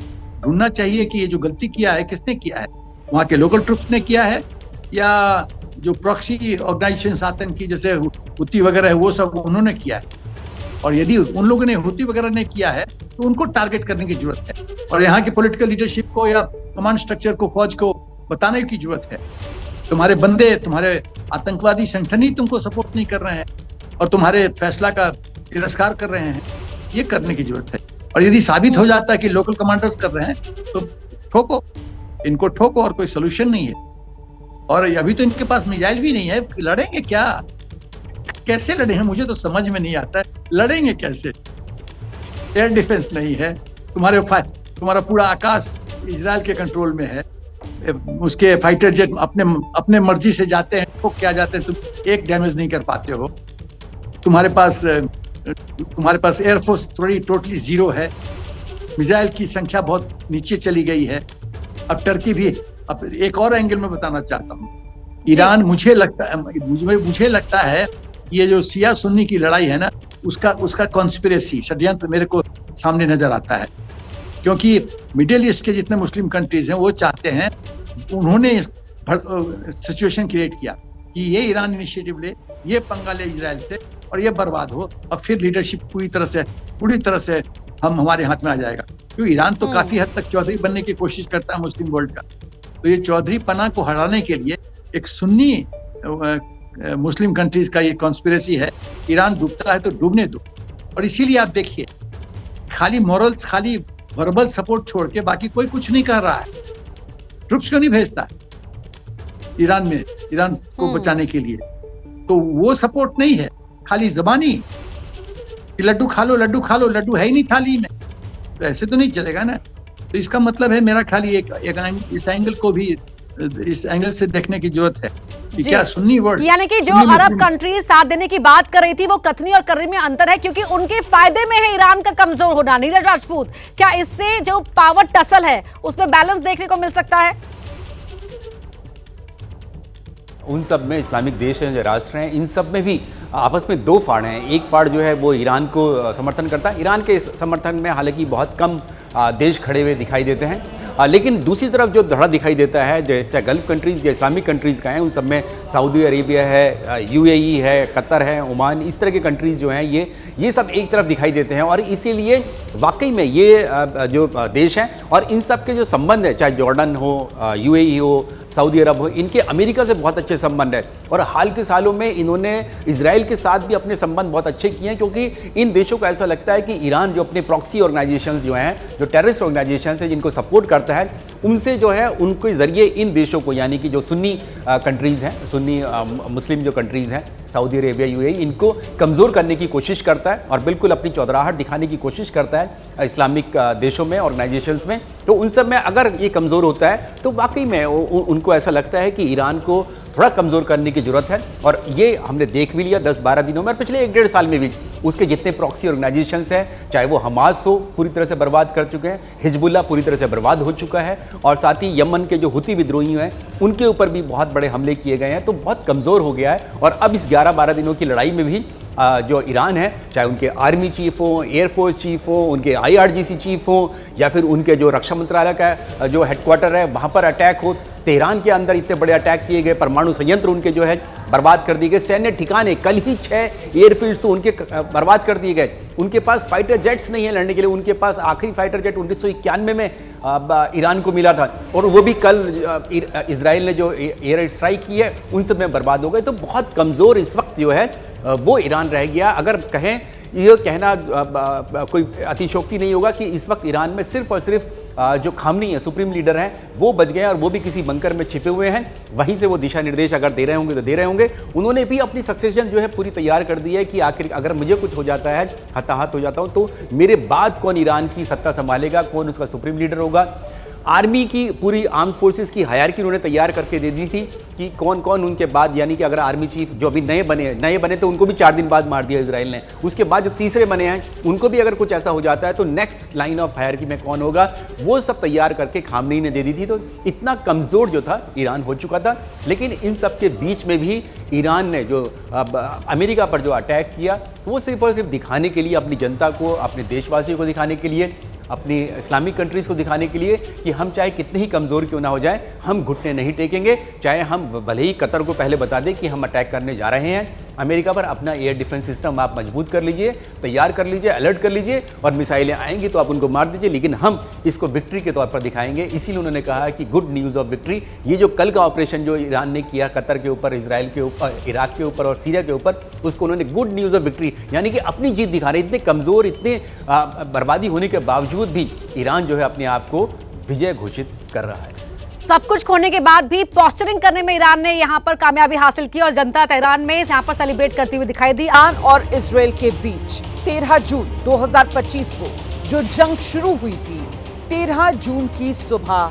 ढूंढना चाहिए कि ये जो गलती किया है किसने किया है, वहाँ के लोकल ट्रुप्स ने किया है या जो प्रॉक्सी ऑर्गेनाइजेशन आतंकी जैसे हुती वगैरह है वो सब उन्होंने किया है। और यदि उन लोगों ने हुती वगैरह ने किया है तो उनको टारगेट करने की जरूरत है, और यहाँ की पॉलिटिकल लीडरशिप को या कमांड स्ट्रक्चर को, फौज को बताने की जरूरत है। तुम्हारे बंदे, तुम्हारे आतंकवादी संगठन ही तुमको सपोर्ट नहीं कर रहे हैं और तुम्हारे फैसला का तिरस्कार कर रहे हैं, ये करने की जरूरत है। और यदि साबित हो जाता है कि लोकल कमांडर्स कर रहे हैं तो ठोको, इनको ठोको, और कोई सोल्यूशन नहीं है। और अभी तो इनके पास मिसाइल भी नहीं है, लड़ेंगे क्या? कैसे लड़ेंगे? मुझे तो समझ में नहीं आता है, लड़ेंगे कैसे? एयर डिफेंस नहीं है, तुम्हारा पूरा आकाश इजराइल के कंट्रोल में है, उसके फाइटर जेट अपने मर्जी से जाते हैं, ठोक के आ जाते हैं, तुम एक डैमेज नहीं कर पाते हो। तुम्हारे पास एयरफोर्स थोड़ी टोटली जीरो है, मिसाइल की संख्या बहुत नीचे चली गई है। अब टर्की भी, अब एक और एंगल में बताना चाहता हूँ, ईरान मुझे लगता है ये जो शिया सुन्नी की लड़ाई है ना, उसका कॉन्स्पिरेसी षड्यंत्र मेरे को सामने नजर आता है। क्योंकि मिडिल ईस्ट के जितने मुस्लिम कंट्रीज हैं वो चाहते हैं, उन्होंने सिचुएशन क्रिएट किया कि ये ईरान इनिशिएटिव ले, ये पंगा ले इजराइल से और ये बर्बाद हो, और फिर लीडरशिप पूरी तरह से हमारे हाथ में आ जाएगा। क्योंकि ईरान तो काफी हद तक चौधरी बनने की कोशिश करता है मुस्लिम वर्ल्ड का। तो ये चौधरी पना को हराने के लिए एक सुन्नी मुस्लिम कंट्रीज का ये कॉन्स्पिरेसी है। ईरान डूबता है तो डूबने दो। और इसीलिए आप देखिए, खाली मॉरल्स, खाली वर्बल सपोर्ट छोड़ के बाकी कोई कुछ नहीं कर रहा है। ट्रुप्स क्यों नहीं भेजता ईरान को बचाने के लिए? तो वो सपोर्ट नहीं है, खाली जबानी कि लड्डू खा लो, लड्डू है ही नहीं थाली में, तो ऐसे तो नहीं चलेगा ना। तो इसका मतलब है, मेरा ख्याल इस एंगल को भी इस एंगल से देखने की जरूरत है कि क्या सुन्नी वर्ल्ड, यानी कि जो अरब कंट्रीज साथ देने की बात कर रही थी, वो कथनी और करनी में अंतर है, क्योंकि उनके फायदे में है ईरान का कमजोर होना। नीरज राजपूत, क्या इससे जो पावर टसल है उसमें बैलेंस देखने को मिल सकता है? उन सब में इस्लामिक देश हैं, जो राष्ट्र हैं, इन सब में भी आपस में दो फाड़ हैं। एक फाड़ जो है वो ईरान को समर्थन करता है। ईरान के समर्थन में हालांकि बहुत कम देश खड़े हुए दिखाई देते हैं, लेकिन दूसरी तरफ जो धड़ा दिखाई देता है, चाहे गल्फ कंट्रीज़ या इस्लामिक कंट्रीज़ का है, उन सब में सऊदी अरेबिया है, यूएई है, कतर है, ओमान, इस तरह के कंट्रीज़ जो हैं ये सब एक तरफ दिखाई देते हैं। और इसीलिए वाकई में ये जो देश हैं और इन सब के जो संबंध है, चाहे जॉर्डन हो, यूएई हो, सऊदी अरब हो, इनके अमेरिका से बहुत अच्छे संबंध है। और हाल के सालों में इन्होंने इजराइल के साथ भी अपने संबंध बहुत अच्छे किए हैं, क्योंकि इन देशों को ऐसा लगता है कि ईरान जो अपने प्रॉक्सी ऑर्गेनाइजेशंस जो हैं, जो टेररिस्ट ऑर्गेनाइजेशंस हैं, जिनको सपोर्ट करता है, उनसे जो है उनके ज़रिए इन देशों को, यानी कि जो सुन्नी कंट्रीज़ हैं, सुन्नी मुस्लिम जो कंट्रीज़ हैं, सऊदी अरेबिया, यूएई, इनको कमज़ोर करने की कोशिश करता है और बिल्कुल अपनी चौधराहट दिखाने की कोशिश करता है इस्लामिक देशों में, ऑर्गेनाइजेशंस में। तो उन सब में अगर ये कमज़ोर होता है तो वाकई में उनको ऐसा लगता है कि ईरान को थोड़ा कमज़ोर करने की ज़रूरत है। और ये हमने देख भी लिया 10-12 दिनों में, और पिछले 1-1.5 साल में भी उसके जितने प्रॉक्सी ऑर्गेनाइजेशंस हैं, चाहे वो हमास हो, पूरी तरह से बर्बाद कर चुके हैं, हिजबुल्लाह पूरी तरह से बर्बाद हो चुका है, और साथ ही यमन के जो हुती विद्रोही हैं उनके ऊपर भी बहुत बड़े हमले किए गए हैं। तो बहुत कमज़ोर हो गया है। और अब इस 11-12 दिनों की लड़ाई में भी जो ईरान है, चाहे उनके आर्मी चीफ हो, एयरफोर्स चीफ हो, उनके IRGC चीफ हो, या फिर उनके जो रक्षा मंत्रालय का जो हेडक्वार्टर है वहाँ पर अटैक हो, तेहरान के अंदर इतने बड़े अटैक किए गए, परमाणु संयंत्र उनके जो है बर्बाद कर दिए गए, सैन्य ठिकाने, कल ही 6 एयरफील्ड्स उनके बर्बाद कर दिए गए। उनके पास फाइटर जेट्स नहीं है लड़ने के लिए। उनके पास आखिरी फाइटर जेट 1991 में ईरान को मिला था, और वो भी कल इजराइल ने जो एयर स्ट्राइक की है उन सब में बर्बाद हो गए। तो बहुत कमज़ोर इस वक्त जो है वो ईरान रह गया। अगर कहें, ये कहना कोई अतिशोक्ति नहीं होगा कि इस वक्त ईरान में सिर्फ और सिर्फ जो खामनी है, सुप्रीम लीडर हैं, वो बच गए हैं, और वो भी किसी बंकर में छिपे हुए हैं। वहीं से वो दिशा निर्देश अगर दे रहे होंगे तो दे रहे होंगे। उन्होंने भी अपनी सक्सेशन जो है पूरी तैयार कर दी है कि आखिर अगर मुझे कुछ हो जाता है, हताहत हो जाता हूँ, तो मेरे बाद कौन ईरान की सत्ता संभालेगा, कौन उसका सुप्रीम लीडर होगा। आर्मी की पूरी आर्म फोर्सेस की हायरार्की उन्होंने तैयार करके दे दी थी कि कौन कौन उनके बाद, यानी कि अगर आर्मी चीफ जो अभी नए बने तो उनको भी 4 दिन बाद मार दिया इजराइल ने। उसके बाद जो तीसरे बने हैं उनको भी अगर कुछ ऐसा हो जाता है तो नेक्स्ट लाइन ऑफ हायरार्की में कौन होगा, वो सब तैयार करके खामनेई ने दे दी थी। तो इतना कमज़ोर जो था ईरान हो चुका था। लेकिन इन सब के बीच में भी ईरान ने जो अमेरिका पर जो अटैक किया, वो सिर्फ और सिर्फ दिखाने के लिए, अपनी जनता को, अपने देशवासियों को दिखाने के लिए, अपनी इस्लामिक कंट्रीज़ को दिखाने के लिए कि हम चाहे कितने ही कमज़ोर क्यों ना हो जाए, हम घुटने नहीं टेकेंगे। चाहे हम भले ही कतर को पहले बता दें कि हम अटैक करने जा रहे हैं अमेरिका पर, अपना एयर डिफेंस सिस्टम आप मजबूत कर लीजिए, तैयार कर लीजिए, अलर्ट कर लीजिए, और मिसाइलें आएंगी तो आप उनको मार दीजिए, लेकिन हम इसको विक्ट्री के तौर पर दिखाएंगे। इसीलिए उन्होंने कहा कि गुड न्यूज़ ऑफ विक्ट्री। ये जो कल का ऑपरेशन जो ईरान ने किया कतर के ऊपर, इजराइल के ऊपर, इराक के ऊपर और सीरिया के ऊपर, उसको उन्होंने गुड न्यूज़ ऑफ विक्ट्री, यानी कि अपनी जीत दिखा रहे। इतने कमज़ोर, इतने बर्बादी होने के बावजूद भी ईरान जो है अपने आप को विजय घोषित कर रहा है। सब कुछ खोने के बाद भी पोस्टरिंग करने में ईरान ने यहां पर कामयाबी हासिल की, और जनता तेहरान में यहां पर सेलिब्रेट करती हुई दिखाई दी। ईरान और इजराइल के बीच 13 जून 2025 को जो जंग शुरू हुई थी, 13 जून की सुबह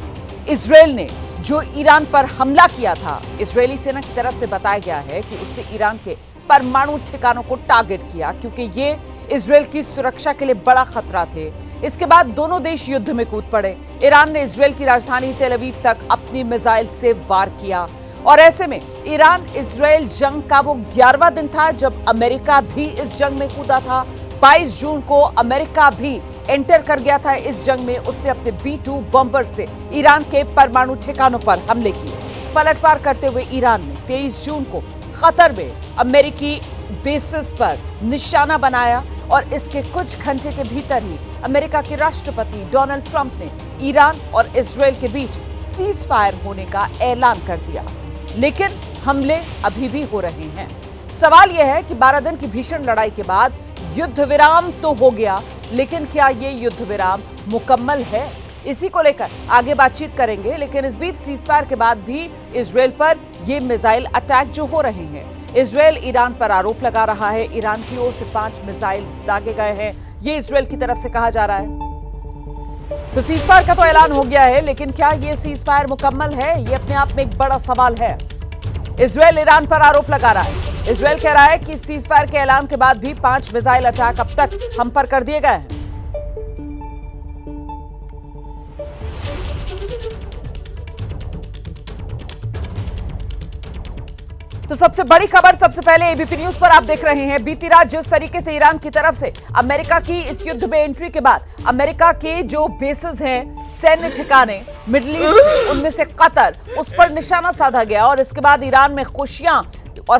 इजराइल ने जो ईरान पर हमला किया था, इजरायली सेना की तरफ से बताया गया है कि उसने ईरान के परमाणु ठिकानों को टारगेट किया क्योंकि ये इजरायल की सुरक्षा के लिए बड़ा खतरा थे। इसके बाद दोनों देश युद्ध में कूद पड़े। ईरान ने इजरायल की राजधानी तेल अवीव तक अपनी मिसाइल से वार किया और ऐसे में ईरान इजरायल जंग का वो 11वां दिन था जब अमेरिका भी इस जंग में कूदा था। 22 जून को अमेरिका भी एंटर कर गया था इस जंग में। उसने अपने B-2 बॉम्बर से ईरान के परमाणु ठिकानों पर हमले किए। पलटवार करते हुए ईरान ने 23 जून को कतर में अमेरिकी बेसिस पर निशाना बनाया और इसके कुछ घंटे के भीतर ही अमेरिका के राष्ट्रपति डोनाल्ड ट्रंप ने ईरान और इजरायल के बीच सीज फायर होने का ऐलान कर दिया। लेकिन हमले अभी भी हो रहे हैं। सवाल यह है कि 12 दिन की भीषण लड़ाई के बाद युद्ध विराम तो हो गया, लेकिन क्या ये युद्ध विराम मुकम्मल है? इसी को लेकर आगे बातचीत करेंगे। लेकिन इस बीच सीजफायर के बाद भी इजरायल पर ये मिसाइल अटैक जो हो रहे हैं, इजरायल ईरान पर आरोप लगा रहा है। ईरान की ओर से 5 मिसाइल दागे गए हैं, ये इजरायल की तरफ से कहा जा रहा है। तो सीजफायर का तो ऐलान हो गया है, लेकिन क्या ये सीजफायर मुकम्मल है? ये अपने आप में एक बड़ा सवाल है। इजरायल ईरान पर आरोप लगा रहा है। इजरायल कह रहा है कि सीजफायर के ऐलान के बाद भी 5 मिसाइल अटैक अब तक हम पर कर दिए गए हैं। तो सबसे बड़ी खबर सबसे पहले एबीपी न्यूज पर आप देख रहे हैं। बीती रात जिस तरीके से ईरान की तरफ से अमेरिका की इस युद्ध में एंट्री के बाद अमेरिका के जो बेसेस हैं, सैन्य ठिकाने मिडिल ईस्ट, उनमें से कतर, उस पर निशाना साधा गया और इसके बाद ईरान में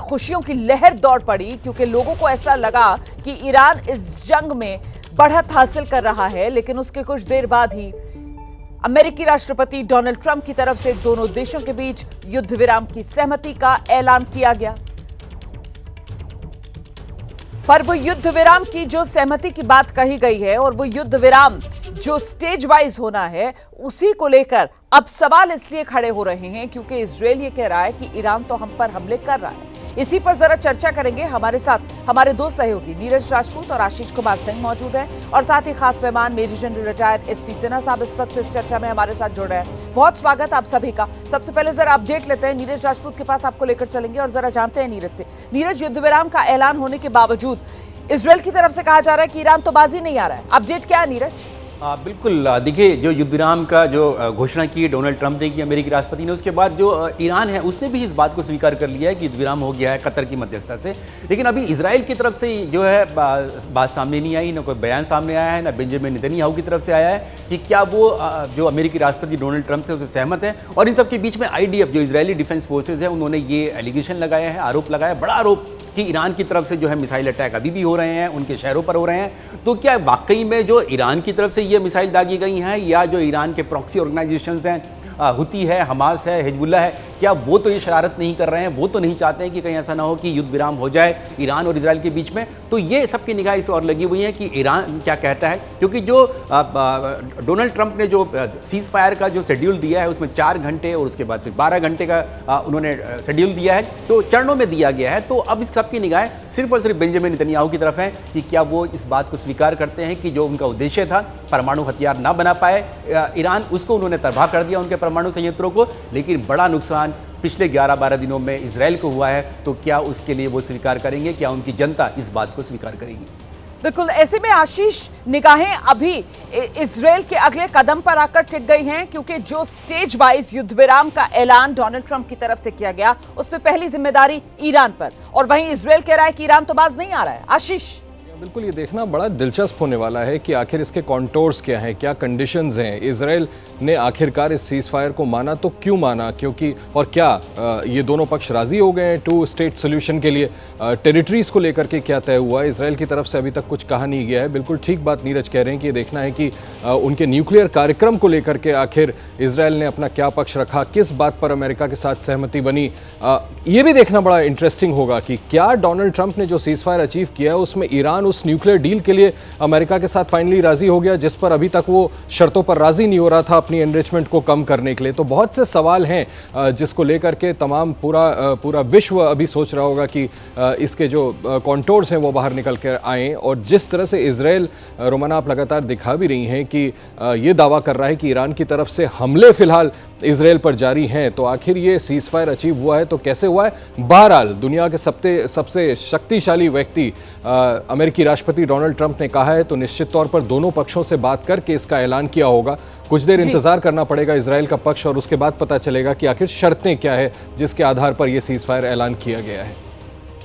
खुशियों की लहर दौड़ पड़ी क्योंकि लोगों को ऐसा लगा कि ईरान इस जंग में बढ़त हासिल कर रहा है। लेकिन उसके कुछ देर बाद ही अमेरिकी राष्ट्रपति डोनाल्ड ट्रंप की तरफ से दोनों देशों के बीच युद्ध विराम की सहमति का ऐलान किया गया। पर वो युद्ध विराम की जो सहमति की बात कही गई है और वो युद्ध विराम जो स्टेज वाइज होना है, उसी को लेकर अब सवाल इसलिए खड़े हो रहे हैं क्योंकि इजरायल ये कह रहा है कि ईरान तो हम पर हमले कर रहा है। इसी पर जरा चर्चा करेंगे। हमारे साथ हमारे दो सहयोगी नीरज राजपूत और आशीष कुमार सिंह मौजूद हैं और साथ ही खास मेहमान major general retired SP Sinha साहब इस वक्त इस चर्चा में हमारे साथ जुड़ रहे हैं। बहुत स्वागत आप सभी का। सबसे पहले जरा अपडेट लेते हैं, नीरज राजपूत के पास आपको लेकर चलेंगे और जरा जानते हैं नीरज से। नीरज, युद्ध विराम का ऐलान होने के बावजूद इजरायल की तरफ से कहा जा रहा है कि ईरान तो बाजी नहीं आ रहा है, अपडेट क्या है नीरज? बिल्कुल, देखिए, जो युद्ध विराम का जो घोषणा की डोनाल्ड ट्रंप ने की, अमेरिकी राष्ट्रपति ने, उसके बाद जो ईरान है उसने भी इस बात को स्वीकार कर लिया है कि युद्ध विराम हो गया है कतर की मध्यस्थता से। लेकिन अभी इजराइल की तरफ से जो है बात सामने नहीं आई, ना कोई बयान सामने आया है, ना बेंजामिन नेतन्याहू की तरफ से आया है कि क्या वो जो अमेरिकी राष्ट्रपति डोनाल्ड ट्रंप से उससे सहमत है। और इन सब के बीच में IDF जो इजरायली डिफेंस फोर्सेज है, उन्होंने ये एलिगेशन लगाया है, आरोप लगाया, बड़ा आरोप, कि ईरान की तरफ से जो है मिसाइल अटैक अभी भी हो रहे हैं, उनके शहरों पर हो रहे हैं। तो क्या वाकई में जो ईरान की तरफ से ये मिसाइल दागी गई हैं या जो ईरान के प्रॉक्सी ऑर्गेनाइजेशंस हैं, हुती है, हमास है, हिजबुल्लाह है, क्या वो तो ये शरारत नहीं कर रहे हैं? वो तो नहीं चाहते हैं कि कहीं ऐसा ना हो कि युद्ध विराम हो जाए ईरान और इजराइल के बीच में? तो ये सबकी निगाह इस और लगी हुई है कि ईरान क्या कहता है, क्योंकि जो डोनाल्ड ट्रंप ने जो सीज फायर का जो शेड्यूल दिया है उसमें 4 घंटे और उसके बाद फिर 12 घंटे का उन्होंने शेड्यूल दिया है, तो चरणों में दिया गया है। तो अब इस सबकी निगाह सिर्फ और सिर्फ बेंजामिन नेतन्याहू की तरफ है कि क्या वो इस बात को स्वीकार करते हैं कि जो उनका उद्देश्य था परमाणु हथियार ना बना पाए ईरान, उसको उन्होंने तबाह कर दिया, उनके परमाणु संयंत्रों को। लेकिन बड़ा नुकसान पिछले 11-12 दिनों में इजराइल को हुआ है, तो क्या उसके लिए वो स्वीकार करेंगे? क्या उनकी जनता इस बात को स्वीकार करेगी? बिल्कुल, ऐसे में आशीष, निगाहें अभी इजराइल के अगले कदम पर आकर टिक गई हैं क्योंकि जो स्टेज वाइज युद्ध विराम का ऐलान डोनाल्ड ट्रंप की तरफ से किया गया, उस पर पहली जिम्मेदारी ईरान पर, और वहीं इजराइल कह रहा है कि ईरान तो बाज नहीं आ रहा है। आशीष, बिल्कुल, ये देखना बड़ा दिलचस्प होने वाला है कि आखिर इसके कॉन्टोर्स क्या हैं, क्या कंडीशंस हैं। इजराइल ने आखिरकार इस सीज फायर को माना तो क्यों माना, क्योंकि और क्या ये दोनों पक्ष राजी हो गए हैं 2 स्टेट सोल्यूशन के लिए? टेरिटरीज को लेकर के क्या तय हुआ? इजराइल की तरफ से अभी तक कुछ कहा नहीं गया है। बिल्कुल ठीक बात नीरज कह रहे हैं कि ये देखना है कि उनके न्यूक्लियर कार्यक्रम को लेकर के आखिर इजराइल ने अपना क्या पक्ष रखा, किस बात पर अमेरिका के साथ सहमति बनी। ये भी देखना बड़ा इंटरेस्टिंग होगा कि क्या डोनाल्ड ट्रंप ने जो सीज फायर अचीव किया है उसमें ईरान उस न्यूक्लियर डील के लिए अमेरिका के साथ फाइनली राजी हो गया, जिस पर अभी तक वो शर्तों पर राजी नहीं हो रहा था अपनी एनरिचमेंट को कम करने के लिए। तो बहुत से सवाल हैं जिसको लेकर के तमाम पूरा विश्व अभी सोच रहा होगा कि इसके जो कॉन्टोर्स हैं वो बाहर निकल कर आएँ। और जिस तरह से इजराइल, रोमाना आप लगातार दिखा भी रही हैं कि ये दावा कर रहा है कि ईरान की तरफ से हमले फिलहाल इजराइल पर जारी हैं, तो आखिर ये सीज फायर अचीव हुआ है तो कैसे हुआ है? बहरहाल दुनिया के सबसे शक्तिशाली व्यक्ति अमेरिकी राष्ट्रपति डोनाल्ड ट्रंप ने कहा है, तो निश्चित तौर पर दोनों पक्षों से बात करके इसका ऐलान किया होगा। कुछ देर इंतजार करना पड़ेगा इजराइल का पक्ष, और उसके बाद पता चलेगा कि आखिर शर्तें क्या है जिसके आधार पर यह सीज फायर ऐलान किया गया है।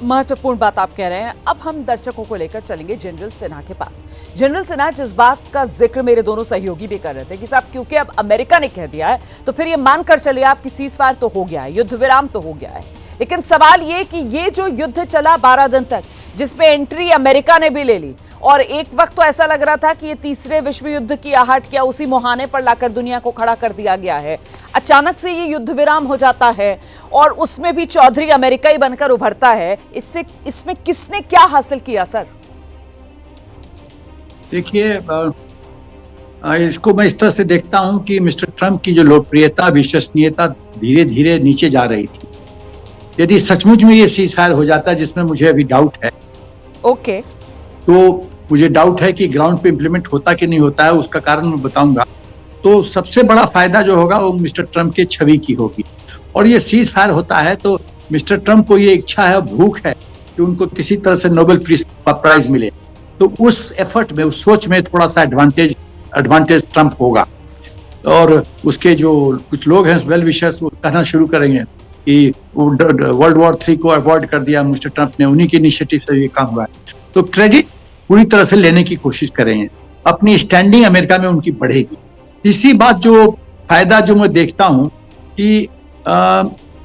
महत्वपूर्ण बात आप कह रहे हैं। अब हम दर्शकों को लेकर चलेंगे जनरल सिन्हा के पास। जनरल सिन्हा, जिस बात का जिक्र मेरे दोनों सहयोगी भी कर रहे थे कि साहब क्योंकि अब अमेरिका ने कह दिया है तो फिर ये मानकर चलिए आप कि सीज फायर तो हो गया है, युद्ध विराम तो हो गया है, लेकिन सवाल ये कि ये जो युद्ध चला 12 दिन तक, जिसमें एंट्री अमेरिका ने भी ले ली, और एक वक्त तो ऐसा लग रहा था कि ये तीसरे विश्व युद्ध की आहट क्या उसी मुहाने पर लाकर दुनिया को खड़ा कर दिया गया है। अचानक से ये युद्ध विराम हो जाता है और उसमें भी चौधरी अमेरिकाई बनकर उभरता है। इसमें किसने क्या हासिल किया सर? देखिए, इसको मैं इस तरह से देखता हूं कि मिस्टर ट्रंप की जो लोकप्रियता, विश्वसनीयता धीरे धीरे नीचे जा रही थी। यदि सचमुच में ये सीज फायर हो जाता, जिसमें मुझे अभी डाउट है, ओके, तो मुझे डाउट है कि ग्राउंड पे इम्प्लीमेंट होता कि नहीं होता है, उसका कारण मैं बताऊंगा। तो सबसे बड़ा फायदा जो होगा वो मिस्टर ट्रंप के छवि की होगी। और ये सीज फायर होता है तो मिस्टर ट्रंप को ये इच्छा है, भूख है कि उनको किसी तरह से नोबेल प्राइज मिले। तो उस एफर्ट में, उस सोच में थोड़ा सा एडवांटेज ट्रंप होगा। और उसके जो कुछ लोग हैं वेल विशर्स, वो कहना शुरू करेंगे कि वर्ल्ड वॉर 3 को अवॉइड कर दिया मिस्टर ट्रंप ने, उन्हीं की इनिशिएटिव से ये काम हुआ है। तो क्रेडिट पूरी तरह से लेने की कोशिश करेंगे, अपनी स्टैंडिंग अमेरिका में उनकी बढ़ेगी। तीसरी बात जो फायदा जो मैं देखता हूं कि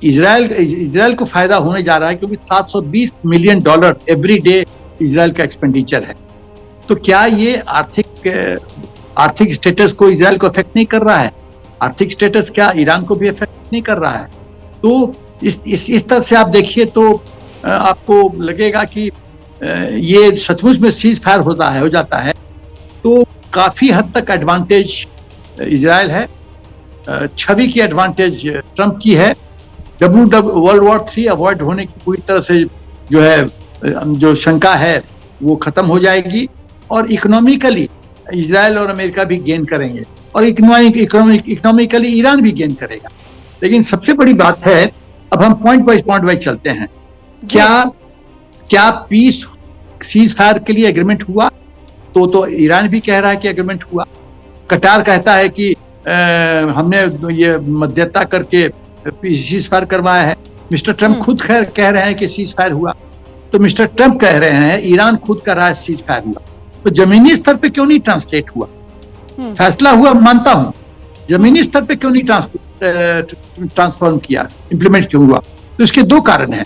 इजराइल को फायदा होने जा रहा है, क्योंकि $720 मिलियन एवरी डे इजराइल का एक्सपेंडिचर है। तो क्या ये आर्थिक स्टेटस को इजराइल को अफेक्ट नहीं कर रहा है? आर्थिक स्टेटस क्या ईरान को भी अफेक्ट नहीं कर रहा है? तो इस तरह से आप देखिए तो आपको लगेगा कि ये सचमुच में सीज फायर हो जाता है तो काफी हद तक एडवांटेज इजराइल है, छवि की एडवांटेज ट्रंप की है। वर्ल्ड वॉर 3 अवॉइड होने की पूरी तरह से जो शंका है वो खत्म हो जाएगी, और इकोनॉमिकली इजराइल और अमेरिका भी गेन करेंगे, और इकोनॉमिकली ईरान भी गेन करेगा। लेकिन सबसे बड़ी बात है, अब हम पॉइंट वाइज चलते हैं। क्या पीस सीज फायर के लिए एग्रीमेंट हुआ? तो ईरान भी कह रहा है कि एग्रीमेंट हुआ। कतार कहता है कि हमने ये मध्यस्थता करके सीज फायर करवाया है। मिस्टर ट्रंप खुद कह रहे हैं कि सीज फायर हुआ। तो मिस्टर ट्रंप कह रहे हैं, ईरान खुद कह रहा है सीज फायर हुआ। तो जमीनी स्तर पे क्यों नहीं ट्रांसलेट हुआ? फैसला हुआ, मानता हूं, जमीनी स्तर पे क्यों नहीं ट्रांसफॉर्म किया, इंप्लीमेंट क्यों हुआ? तो इसके दो कारण हैं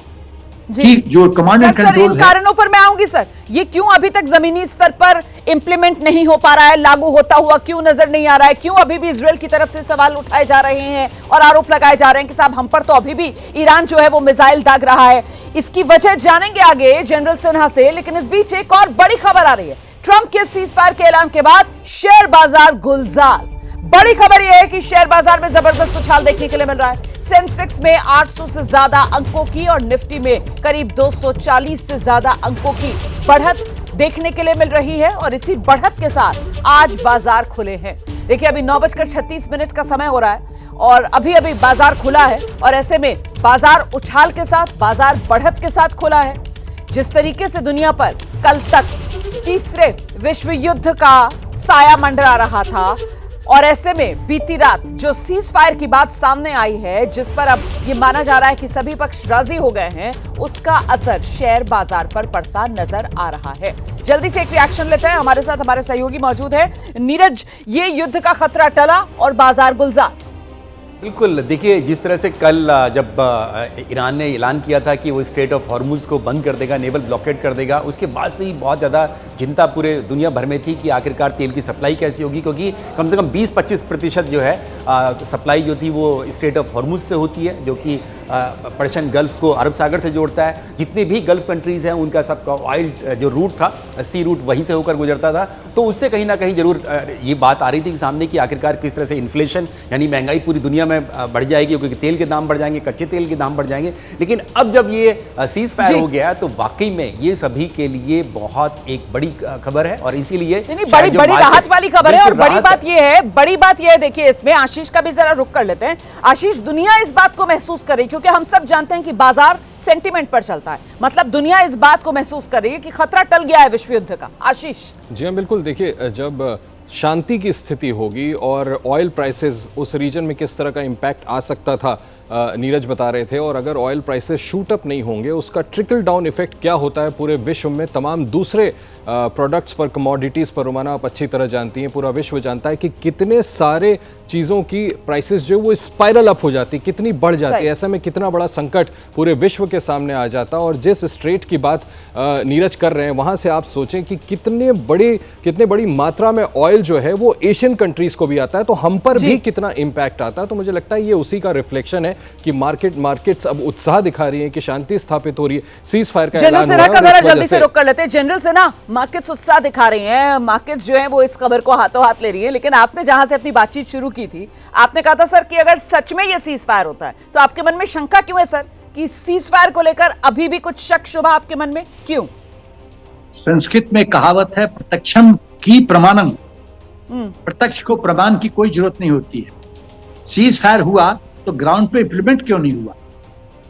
कि जो कमांड एंड कंट्रोल इन कारणों पर मैं आऊंगी सर। ये क्यों अभी तक जमीनी स्तर पर इंप्लीमेंट नहीं हो पा रहा है, लागू होता हुआ क्यों नजर नहीं आ रहा है? क्यों अभी भी इजराइल की तरफ से सवाल उठाए जा रहे हैं और आरोप लगाए जा रहे हैं कि साहब हम पर तो अभी भी ईरान जो है वो मिसाइल दाग रहा है? इसकी वजह जानेंगे आगे जनरल सिन्हा से, लेकिन इस बीच एक और बड़ी खबर आ रही है। ट्रंप के सीज फायर के ऐलान के बाद शेयर बाजार गुलजार। बड़ी खबर यह है कि शेयर बाजार में जबरदस्त उछाल देखने के लिए मिल रहा है। सेंसेक्स में 800 से ज्यादा अंकों की और निफ्टी में करीब 240 से ज्यादा अंकों की बढ़त देखने के लिए मिल रही है, और इसी बढ़त के साथ आज बाजार खुले हैं। देखिए, अभी 9:36 का समय हो रहा है और अभी अभी बाजार खुला है, और ऐसे में बाजार उछाल के साथ, बाजार बढ़त के साथ खुला है। जिस तरीके से दुनिया पर कल तक तीसरे विश्व युद्ध का साया मंडरा रहा था, और ऐसे में बीती रात जो सीज फायर की बात सामने आई है, जिस पर अब ये माना जा रहा है कि सभी पक्ष राजी हो गए हैं, उसका असर शेयर बाजार पर पड़ता नजर आ रहा है। जल्दी से एक रिएक्शन लेते हैं। हमारे साथ हमारे सहयोगी मौजूद है। नीरज, ये युद्ध का खतरा टला और बाजार गुलजार। बिल्कुल, देखिए, जिस तरह से कल जब ईरान ने ऐलान किया था कि वो स्ट्रेट ऑफ हॉर्मुज को बंद कर देगा, नेवल ब्लॉकेट कर देगा, उसके बाद से ही बहुत ज़्यादा चिंता पूरे दुनिया भर में थी कि आखिरकार तेल की सप्लाई कैसी होगी, क्योंकि कम से कम 20-25% जो है सप्लाई जो थी वो स्ट्रेट ऑफ हॉर्मुज से होती है, जो कि पर्शियन गल्फ को अरब सागर से जोड़ता है। जितने भी गल्फ कंट्रीज़ हैं उनका सबका ऑयल जो रूट था, सी रूट, वहीं से होकर गुजरता था। तो उससे कहीं ना कहीं जरूर ये बात आ रही थी कि सामने कि आखिरकार किस तरह से इन्फ्लेशन यानी महंगाई पूरी दुनिया में बढ़ जाएगी, क्योंकि तेल के दाम बढ़ जाएंगे, कच्चे तेल के दाम बढ़ जाएंगे। लेकिन अब जब ये सीज फायर हो गया है तो वाकई में ये सभी के लिए बहुत एक बड़ी खबर है, और इसीलिए बड़ी राहत वाली खबर है। और बड़ी बात ये है, देखिए इसमें आशीष का भी जरा रुक कर लेते हैं। आशीष, दुनिया इस बात को महसूस कर रही है, क्योंकि हम सब जानते हैं कि बाजार सेंटिमेंट पर चलता है, मतलब दुनिया इस बात को महसूस कर रही है कि खतरा टल गया है विश्व युद्ध का। आशीष जी हाँ, बिल्कुल। देखिए, जब शांति की स्थिति होगी और ऑयल प्राइसेस उस रीजन में किस तरह का इम्पैक्ट आ सकता था, नीरज बता रहे थे, और अगर ऑयल प्राइसेस शूट अप नहीं होंगे उसका ट्रिकल डाउन इफेक्ट क्या होता है पूरे विश्व में, तमाम दूसरे प्रोडक्ट्स पर, कमोडिटीज़ पर। रोमाना आप अच्छी तरह जानती हैं, पूरा विश्व जानता है कि कितने सारे चीज़ों की प्राइसेस जो वो स्पाइरल अप हो जाती, कितनी बढ़ जाती है। ऐसा में कितना बड़ा संकट पूरे विश्व के सामने आ जाता। और जिस स्ट्रेट की बात नीरज कर रहे हैं, वहाँ से आप सोचें कि कितने बड़ी मात्रा में ऑयल जो है वो एशियन कंट्रीज़ को भी आता है, तो हम पर भी कितना इम्पैक्ट आता है। तो मुझे लगता है ये उसी का रिफ्लेक्शन है कि मार्केट्स अब उत्साह दिखा रही है कि शांति स्थापित हो रही है, सीज फायर का ऐलान हो रहा है। जल्दी से रुक कर लेते हैं। जनरल से ना मार्केट्स उत्साह दिखा रही हैं, मार्केट्स जो है वो इस खबर को हाथों हाथ ले रही है। लेकिन आपने जहां से अपनी बातचीत शुरू की थी, आपने कहा था सर कि अगर सच में ये सीज फायर होता है तो आपके मन में शंका क्यों है सर कि सीज फायर को लेकर अभी भी कुछ शक शुबा आपके मन में क्यों? संस्कृत में कहावत है, प्रत्यक्षम की प्रमाणम। प्रत्यक्ष को प्रमाण की कोई जरूरत नहीं होती है। सीज फायर हुआ तो ग्राउंड पे इंप्लीमेंट क्यों नहीं हुआ?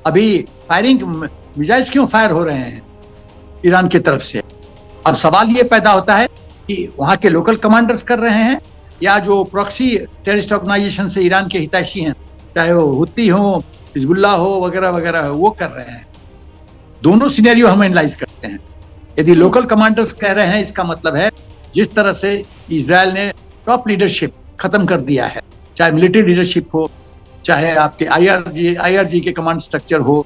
अभी फायरिंग मिसाइल्स क्यों फायर हो रहे हैं ईरान की तरफ से? अब सवाल ये पैदा होता है कि वहां के लोकल कमांडर्स कर रहे हैं या जो प्रॉक्सी टेररिस्ट ऑर्गेनाइजेशन से ईरान के हितैषी हैं, चाहे वो हुती हो, हिजबुल्लाह हो, वगैरह वगैरह, वो कर रहे हैं। दोनों सिनेरियो हम एनालाइज करते हैं। यदि लोकल कमांडर्स कह रहे हैं, इसका मतलब है जिस तरह से इजरायल ने टॉप लीडरशिप खत्म कर दिया है, चाहे मिलिट्री लीडरशिप हो, चाहे आपके आईआरजी के कमांड स्ट्रक्चर हो,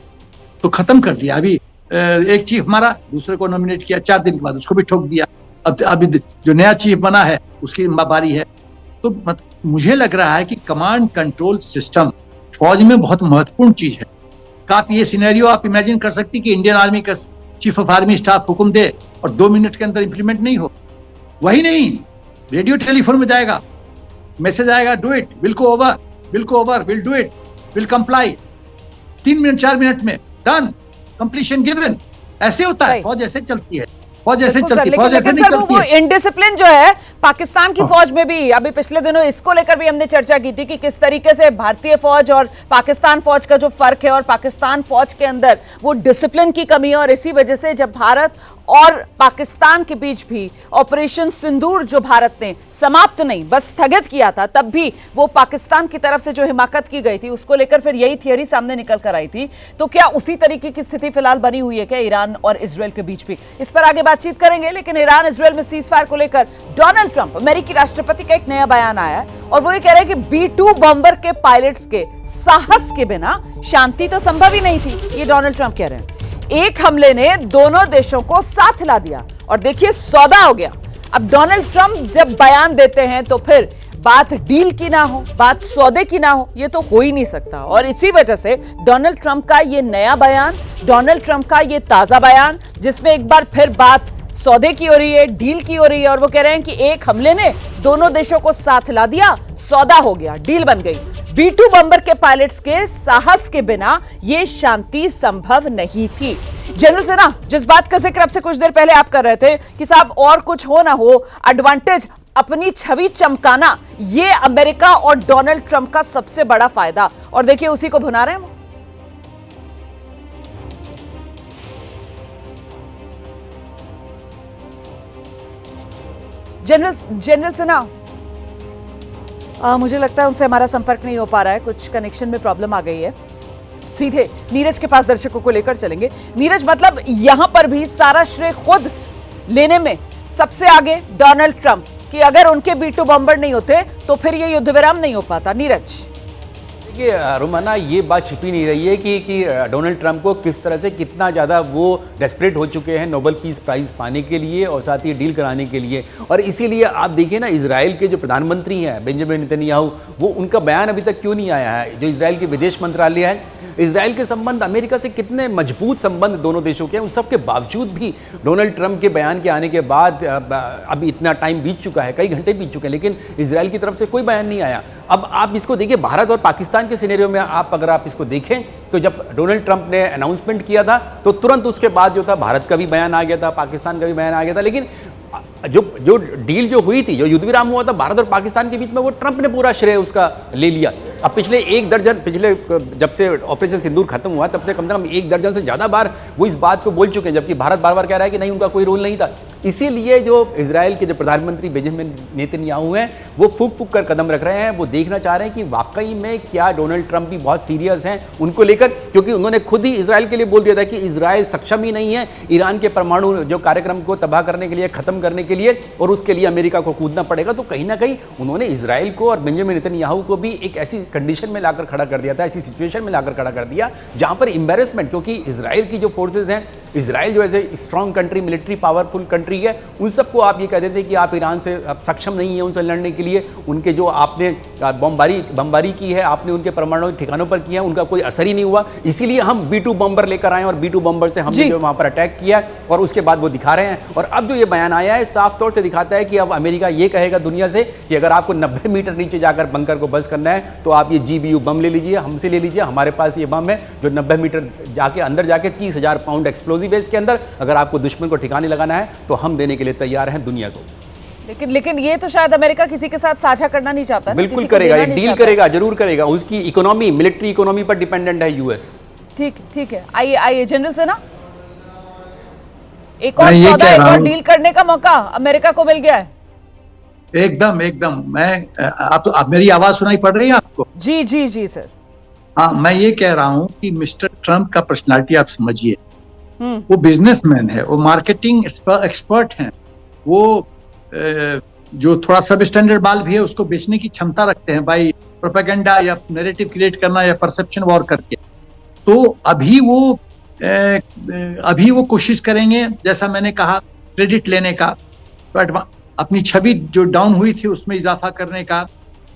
तो खत्म कर दिया। अभी एक चीफ मारा, दूसरे को नॉमिनेट किया, 4 दिन के बाद उसको भी ठोक दिया। अब अभी जो नया चीफ बना है उसकी बारी है। तो मुझे लग रहा है कि कमांड कंट्रोल सिस्टम फौज में बहुत महत्वपूर्ण चीज है। आप ये सिनेरियो आप इमेजिन कर सकती कि इंडियन आर्मी का चीफ ऑफ आर्मी स्टाफ हुक्म दे और 2 मिनट के अंदर इंप्लीमेंट नहीं हो? वही नहीं, रेडियो टेलीफोन में जाएगा, मैसेज आएगा, do it, will go over, will do it, will comply, 3 minute 4 minute में डन, कंप्लीशन गिवन। ऐसे होता है, फौज ऐसे चलती है, फौज ऐसे चलती है, फौज ऐसे नहीं चलती है। वो इनडिसिप्लिन जो है पाकिस्तान की फौज में भी, अभी पिछले दिनों इसको लेकर भी हमने चर्चा की थी कि किस तरीके से भारतीय फौज और पाकिस्तान फौज का जो फर्क है, और पाकिस्तान फौज के अंदर वो डिसिप्लिन की कमी है। और इसी वजह से जब भारत और पाकिस्तान के बीच भी ऑपरेशन सिंदूर जो भारत ने समाप्त नहीं बस स्थगित किया था, तब भी वो पाकिस्तान की तरफ से जो हिमाकत की गई थी उसको लेकर फिर यही थियरी सामने निकल कर आई थी। तो क्या उसी तरीके की स्थिति फिलहाल बनी हुई है क्या ईरान और इजरायल के बीच भी? इस पर आगे बातचीत करेंगे। लेकिन ईरान इजरायल में सीज फायर को लेकर डोनाल्ड ट्रंप, अमेरिकी राष्ट्रपति का एक नया बयान आया है, और वो ये कह रहे हैं कि B-2 बॉम्बर के पायलट्स के साहस के बिना शांति तो संभव ही नहीं थी। ये डोनाल्ड ट्रंप कह रहे हैं। एक हमले ने दोनों देशों को साथ ला दिया और देखिए सौदा हो गया। अब डोनाल्ड ट्रंप जब बयान देते हैं तो फिर बात डील की ना हो, बात सौदे की ना हो, ये तो हो ही नहीं सकता। और इसी वजह से डोनाल्ड ट्रंप का ये नया बयान, डोनाल्ड ट्रंप का ये ताजा बयान, जिसमें एक बार फिर बात सौदे की हो रही है, डील की हो रही है, और वो कह रहे हैं कि एक हमले ने दोनों देशों को साथ ला दिया, सौदा हो गया, डील बन गई। B-2 बम्बर के पायलट्स के साहस के बिना ये शांति संभव नहीं थी। जनरल से ना जिस बात का जिक्र आपसे कुछ देर पहले आप कर रहे थे कि साहब और कुछ हो ना हो, एडवांटेज, अपनी छवि चमकाना, ये अमेरिका और डोनाल्ड ट्रंप का सबसे बड़ा फायदा, और देखिए उसी को भुना रहे हैं। जनरल से ना मुझे लगता है उनसे हमारा संपर्क नहीं हो पा रहा है, कुछ कनेक्शन में प्रॉब्लम आ गई है। सीधे नीरज के पास दर्शकों को लेकर चलेंगे। नीरज, मतलब यहां पर भी सारा श्रेय खुद लेने में सबसे आगे डोनाल्ड ट्रंप, कि अगर उनके B-2 बॉम्बर नहीं होते तो फिर ये युद्ध विराम नहीं हो पाता। नीरज, देखिए रोमाना, ये बात छिपी नहीं रही है कि डोनाल्ड ट्रंप को किस तरह से कितना ज़्यादा वो डेस्परेट हो चुके हैं नोबेल पीस प्राइज़ पाने के लिए और साथ ही डील कराने के लिए। और इसीलिए आप देखिए ना, इजराइल के जो प्रधानमंत्री हैं बेंजामिन नेतन्याहू, वो उनका बयान अभी तक क्यों नहीं आया है। जो इजराइल के विदेश मंत्रालय है, इजराइल के संबंध अमेरिका से कितने मजबूत संबंध दोनों देशों के हैं, उन सब के बावजूद भी डोनाल्ड ट्रंप के बयान के आने के बाद अभी इतना टाइम बीत चुका है, कई घंटे बीत चुके हैं, लेकिन इजराइल की तरफ से कोई बयान नहीं आया। अब आप इसको देखिए, भारत और पाकिस्तान के सिनेरियो में अगर आप इसको देखें तो जब डोनाल्ड ट्रंप ने अनाउंसमेंट किया था तो तुरंत उसके बाद जो था भारत का भी बयान आ गया था, पाकिस्तान का भी बयान आ गया था। लेकिन जो डील जो हुई थी, जो युद्ध विराम हुआ था भारत और पाकिस्तान के बीच में, वो ट्रंप ने पूरा श्रेय उसका ले लिया। अब पिछले जब से ऑपरेशन सिंदूर खत्म हुआ तब से कम 1 दर्जन से ज़्यादा बार वो इस बात को बोल चुके हैं, जबकि भारत बार बार कह रहा है कि नहीं, उनका कोई रोल नहीं था। इसीलिए जो इजराइल के जो प्रधानमंत्री बेंजामिन नेतन्याहू हैं, वो फूक कर कदम रख रहे हैं। वो देखना चाह रहे हैं कि वाकई में क्या डोनाल्ड ट्रंप भी बहुत सीरियस हैं उनको लेकर, क्योंकि उन्होंने खुद ही इजराइल के लिए बोल दिया था कि इजराइल सक्षम ही नहीं है ईरान के परमाणु जो कार्यक्रम को तबाह करने के लिए, खत्म करने के लिए, और उसके लिए अमेरिका को कूदना पड़ेगा। तो कहीं ना कहीं उन्होंने इजराइल को और बेंजामिन नेतन्याहू को भी एक ऐसी कंडीशन में लाकर खड़ा कर दिया था, ऐसी सिचुएशन में लाकर खड़ा कर दिया जहां पर एम्बैरेसमेंट, क्योंकि इजराइल की जो फोर्सेज हैं, इजराइल जो ऐसे strong country, military powerful country है, उन सबको आप ये कह देते हैं कि आप ईरान से सक्षम नहीं है उनसे लड़ने के लिए। उनके जो आपने बमबारी की है, आपने उनके परमाणु ठिकानों पर किया, उनका कोई असर ही नहीं हुआ। इसीलिए हम B-2 बम्बर लेकर आए और B-2 बम्बर से हमने जो वहां पर अटैक किया और उसके बाद वो दिखा रहे हैं। और अब जो ये बयान आया है साफ तौर से दिखाता है कि अब अमेरिका ये कहेगा दुनिया से कि अगर आपको 90 मीटर नीचे जाकर बंकर को बस करना है तो आप ये GBU बम ले लीजिए, हमसे ले लीजिए। हमारे पास ये बम है जो 90 मीटर जाके अंदर जाके 30,000 पाउंड एक्सप्लोजिव है इसके अंदर। अगर आपको दुश्मन को ठिकाने लगाना है तो हम देने के लिए तैयार हैं दुनिया को। लेकिन ये तो शायद अमेरिका किसी के साथ साझा करना नहीं चाहता। बिल्कुल करेगा, ये डील करेगा, जरूर करेगा। उसकी इकोनॉमी, मिलिट्री इकोनॉमी पर डिपेंडेंट है यूएस। ठीक है, आइए जनरल से ना एक और सौदा, एक और डील करने का मौका अमेरिका को मिल गया है। एकदम आप मेरी आवाज सुनाई पड़ रही है आपको? जी सर। हाँ, मैं ये कह रहा हूँ कि मिस्टर ट्रंप का पर्सनालिटी आप समझिए। वो बिजनेसमैन है, वो मार्केटिंग एक्सपर्ट हैं, वो जो थोड़ा सब स्टैंडर्ड माल भी है उसको बेचने की क्षमता रखते हैं बाई प्रोपेगेंडा या नैरेटिव क्रिएट करना या परसेप्शन वॉर करके। तो अभी वो कोशिश करेंगे, जैसा मैंने कहा, क्रेडिट लेने का, तो अपनी छवि जो डाउन हुई थी उसमें इजाफा करने का,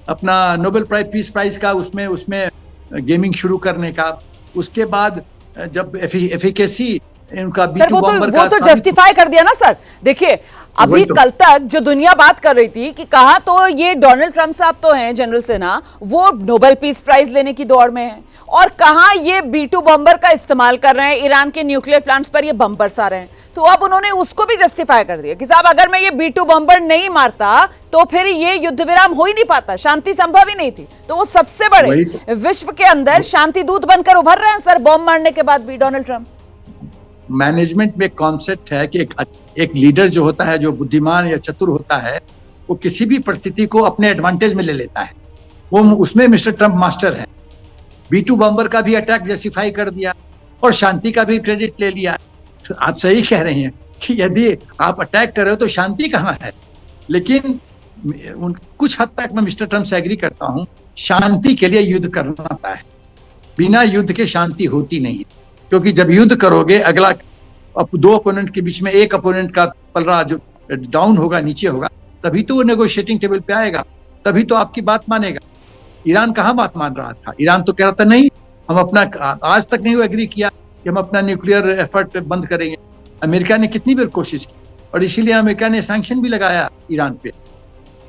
अपना नोबेल पीस प्राइज का उसमें गेमिंग शुरू करने का। उसके बाद जब एफिकेसी इनका सर, वो तो जस्टिफाई कर दिया ना सर। देखिए, अभी कल तक जो दुनिया बात कर रही थी कि कहा तो ये डोनाल्ड ट्रंप साहब तो हैं जनरल सेना, वो नोबेल पीस प्राइज लेने की दौड़ में हैं, और कहा ये B-2 बम्बर का इस्तेमाल कर रहे हैं, ईरान के न्यूक्लियर प्लांट्स पर ये बम बरसा रहे हैं। तो अब उन्होंने उसको भी जस्टिफाई कर दिया कि साहब अगर मैं ये B-2 बम्बर नहीं मारता तो फिर ये युद्ध विराम हो ही नहीं पाता, शांति संभव ही नहीं थी। तो वो सबसे बड़े विश्व के अंदर शांति दूत बनकर उभर रहे हैं सर, बम मारने के बाद भी डोनाल्ड ट्रंप। मैनेजमेंट में कॉन्सेप्ट है कि एक लीडर जो होता है, जो बुद्धिमान या चतुर होता है, वो किसी भी परिस्थिति को अपने एडवांटेज में ले लेता है। वो उसमें मिस्टर ट्रंप मास्टर है। B-2 बम्बर का भी अटैक जस्टिफाई कर दिया और शांति का भी क्रेडिट ले लिया। तो आप सही कह रहे हैं कि यदि आप अटैक कर रहे हो तो शांति कहाँ है। लेकिन कुछ हद तक मैं मिस्टर ट्रंप से एग्री करता हूँ, शांति के लिए युद्ध करना पड़ता है। बिना युद्ध के शांति होती नहीं, क्योंकि जब युद्ध करोगे, अगला 2 अपोनेंट के बीच में एक अपोनेंट का पलड़ा जो डाउन होगा, नीचे होगा, तभी तो वो नेगोशिएटिंग टेबल पे आएगा, तभी तो आपकी बात मानेगा। ईरान कहाँ बात मान रहा था? ईरान तो कह रहा था नहीं, हम अपना, आज तक नहीं वो एग्री किया कि हम अपना न्यूक्लियर एफर्ट बंद करेंगे। अमेरिका ने कितनी बार कोशिश की और इसीलिए अमेरिका ने सैंक्शन भी लगाया ईरान पे।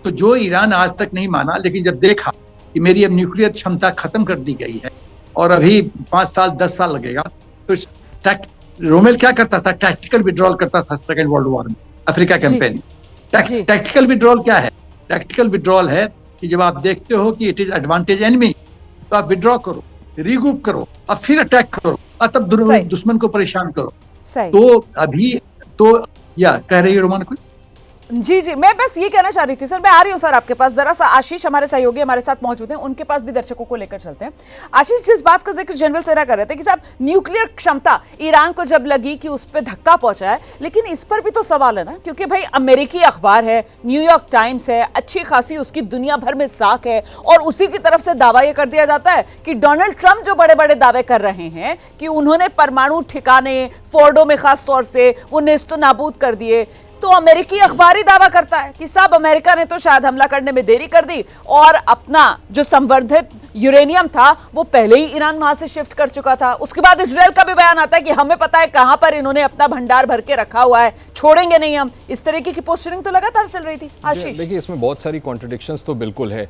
तो जो ईरान आज तक नहीं माना, लेकिन जब देखा कि मेरी अब न्यूक्लियर क्षमता खत्म कर दी गई है और अभी 5 साल 10 साल लगेगा, तो रोमेल क्या करता था? टैक्टिकल विड्रॉल करता था सेकेंड वर्ल्ड वॉर में, अफ्रीका कैंपेन। टैक्टिकल विड्रॉल क्या है? टैक्टिकल विड्रॉल है कि जब आप देखते हो कि इट इज एडवांटेज एनिमी, तो आप विड्रॉ करो, रीग्रुप करो और फिर अटैक करो और तब दुश्मन को परेशान करो। तो अभी तो या कह रही है रोमान कुछ? जी जी, मैं बस ये कहना चाह रही थी सर, मैं आ रही हूँ सर आपके पास, जरा सा आशीष हमारे सहयोगी हमारे साथ मौजूद हैं, उनके पास भी दर्शकों को लेकर चलते हैं। आशीष, जिस बात का जिक्र जनरल सेना कर रहे थे कि साहब न्यूक्लियर क्षमता ईरान को जब लगी कि उस पर धक्का पहुंचा है, लेकिन इस पर भी तो सवाल है ना, क्योंकि भाई अमेरिकी अखबार है, न्यूयॉर्क टाइम्स है, अच्छी खासी उसकी दुनिया भर में साख है, और उसी की तरफ से दावा यह कर दिया जाता है कि डोनाल्ड ट्रंप जो बड़े बड़े दावे कर रहे हैं कि उन्होंने परमाणु ठिकाने फोर्डो में खास तौर से वो नेस्तो नाबूद कर दिए, तो अमेरिकी अखबार ही दावा करता है कि साहब अमेरिका ने तो शायद हमला करने में देरी कर दी और अपना जो संवर्धित यूरेनियम था वो पहले ही ईरान वहां से शिफ्ट कर चुका था। उसके बाद इजराइल का भी बयान आता है कि हमें पता है कहां पर इन्होंने अपना भंडार भर के रखा हुआ है, छोड़ेंगे नहीं हम। इस तरीके की पोस्टरिंग तो लगातार चल रही थी। आशीष, देखिए इसमें बहुत सारी कॉन्ट्रडिक्शंस तो बिल्कुल है।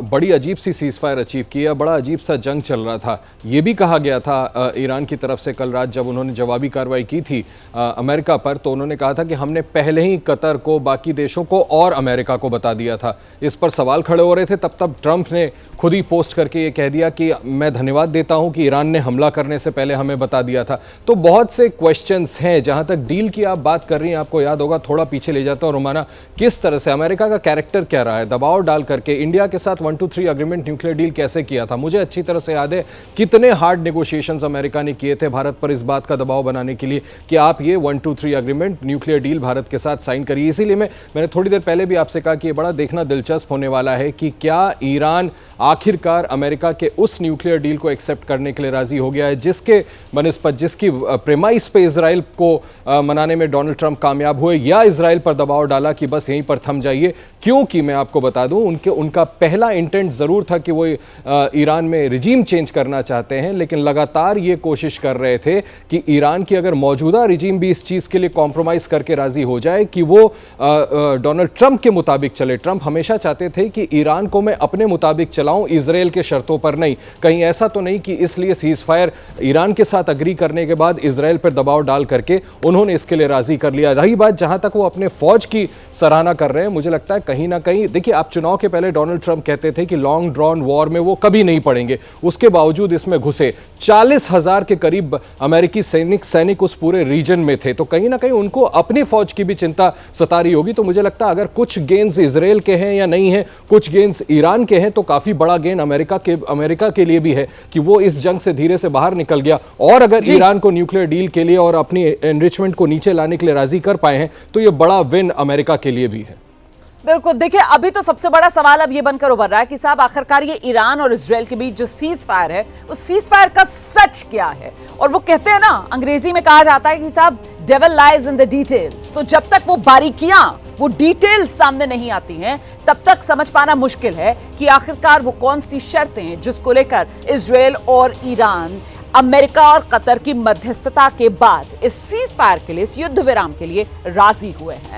बड़ी अजीब सी सीजफायर अचीव की है, बड़ा अजीब सा जंग चल रहा था। ये भी कहा गया था ईरान की तरफ से कल रात जब उन्होंने जवाबी कार्रवाई की थी अमेरिका पर, तो उन्होंने कहा था कि हमने पहले ही कतर को, बाकी देशों को और अमेरिका को बता दिया था। इस पर सवाल खड़े हो रहे थे, तब ट्रंप ने खुद ही पोस्ट करके ये कह दिया कि मैं धन्यवाद देता हूं कि ईरान ने हमला करने से पहले हमें बता दिया था। तो बहुत से क्वेश्चंस हैं। जहां तक डील की आप बात कर रही हैं, आपको याद होगा, थोड़ा पीछे ले जाता हूं रोमाना, किस तरह से अमेरिका का कैरेक्टर क्या रहा है, दबाव डाल करके इंडिया के साथ 1-2-3 अग्रीमेंट न्यूक्लियर डील कैसे किया था। मुझे अच्छी तरह से याद है कितने हार्ड नेगोशिएशंस अमेरिका ने किए थे भारत पर इस बात का दबाव बनाने के लिए कि आप ये 1-2-3 अग्रीमेंट न्यूक्लियर डील भारत के साथ साइन करिए। इसीलिए मैंने थोड़ी देर पहले भी आपसे कहा कि ये बड़ा देखना दिलचस्प होने वाला है कि क्या ईरान आखिरकार अमेरिका के उस न्यूक्लियर डील को एक्सेप्ट करने के लिए राजी हो गया है जिसके बनिस्बत, जिसकी प्रेमाइस पे इजराइल को मनाने में डोनाल्ड ट्रंप कामयाब हुए, या इजराइल पर दबाव डाला कि बस यहीं पर थम जाइए। क्योंकि मैं आपको बता दूं उनका पहला इंटेंट जरूर था कि वो ईरान में रिजीम चेंज करना चाहते हैं, लेकिन लगातार ये कोशिश कर रहे थे कि ईरान की अगर मौजूदा रिजीम भी इस चीज के लिए कॉम्प्रोमाइज करके राजी हो जाए कि वो डोनाल्ड ट्रंप के मुताबिक चले। ट्रंप हमेशा चाहते थे कि ईरान को मैं अपने मुताबिक चलाऊं, इजराइल के शर्तों पर नहीं। कहीं ऐसा तो नहीं कि इसलिए सीज फायर ईरान के साथ अग्री करने के बाद इजराइल पर दबाव डाल करके उन्होंने इसके लिए राजी कर लिया। रही बात जहां तक वो अपने फौज की सराहना कर रहे हैं, मुझे लगता है कहीं ना कहीं, देखिए आप चुनाव के पहले डोनाल्ड ट्रंप कहते थे कि लॉन्ग ड्रॉन वॉर में वो कभी नहीं पड़ेंगे, उसके बावजूद इसमें घुसे। 40,000 के करीब अमेरिकी सैनिक उस पूरे रीजन में थे, तो कहीं ना कहीं उनको अपनी फौज की भी चिंता सता रही होगी। तो मुझे लगता है अगर कुछ गेंस इजराइल के हैं या नहीं है, कुछ गेंस ईरान के हैं, तो काफी बड़ा गेन अमेरिका के लिए भी है कि वो इस जंग से धीरे से बाहर निकल गया। और अगर ईरान को न्यूक्लियर डील के लिए और अपनी एनरिचमेंट को नीचे लाने के लिए राजी कर पाए हैं, तो ये बड़ा विन अमेरिका के लिए भी है। बिल्कुल। देखिए अभी तो सबसे बड़ा सवाल अब ये बनकर उभर रहा है कि साहब आखिरकार ये ईरान और इजराइल के बीच जो सीज फायर है, उस सीज फायर का सच क्या है। और वो कहते हैं ना, अंग्रेजी में कहा जाता है कि साहब devil lies in the details. तो जब तक वो बारीकियां, वो डिटेल्स सामने नहीं आती हैं, तब तक समझ पाना मुश्किल है कि आखिरकार वो कौन सी शर्तें हैं जिसको लेकर इजराइल और ईरान अमेरिका और कतर की मध्यस्थता के बाद इस सीज फायर के लिए, इस युद्ध विराम के लिए राजी हुए हैं।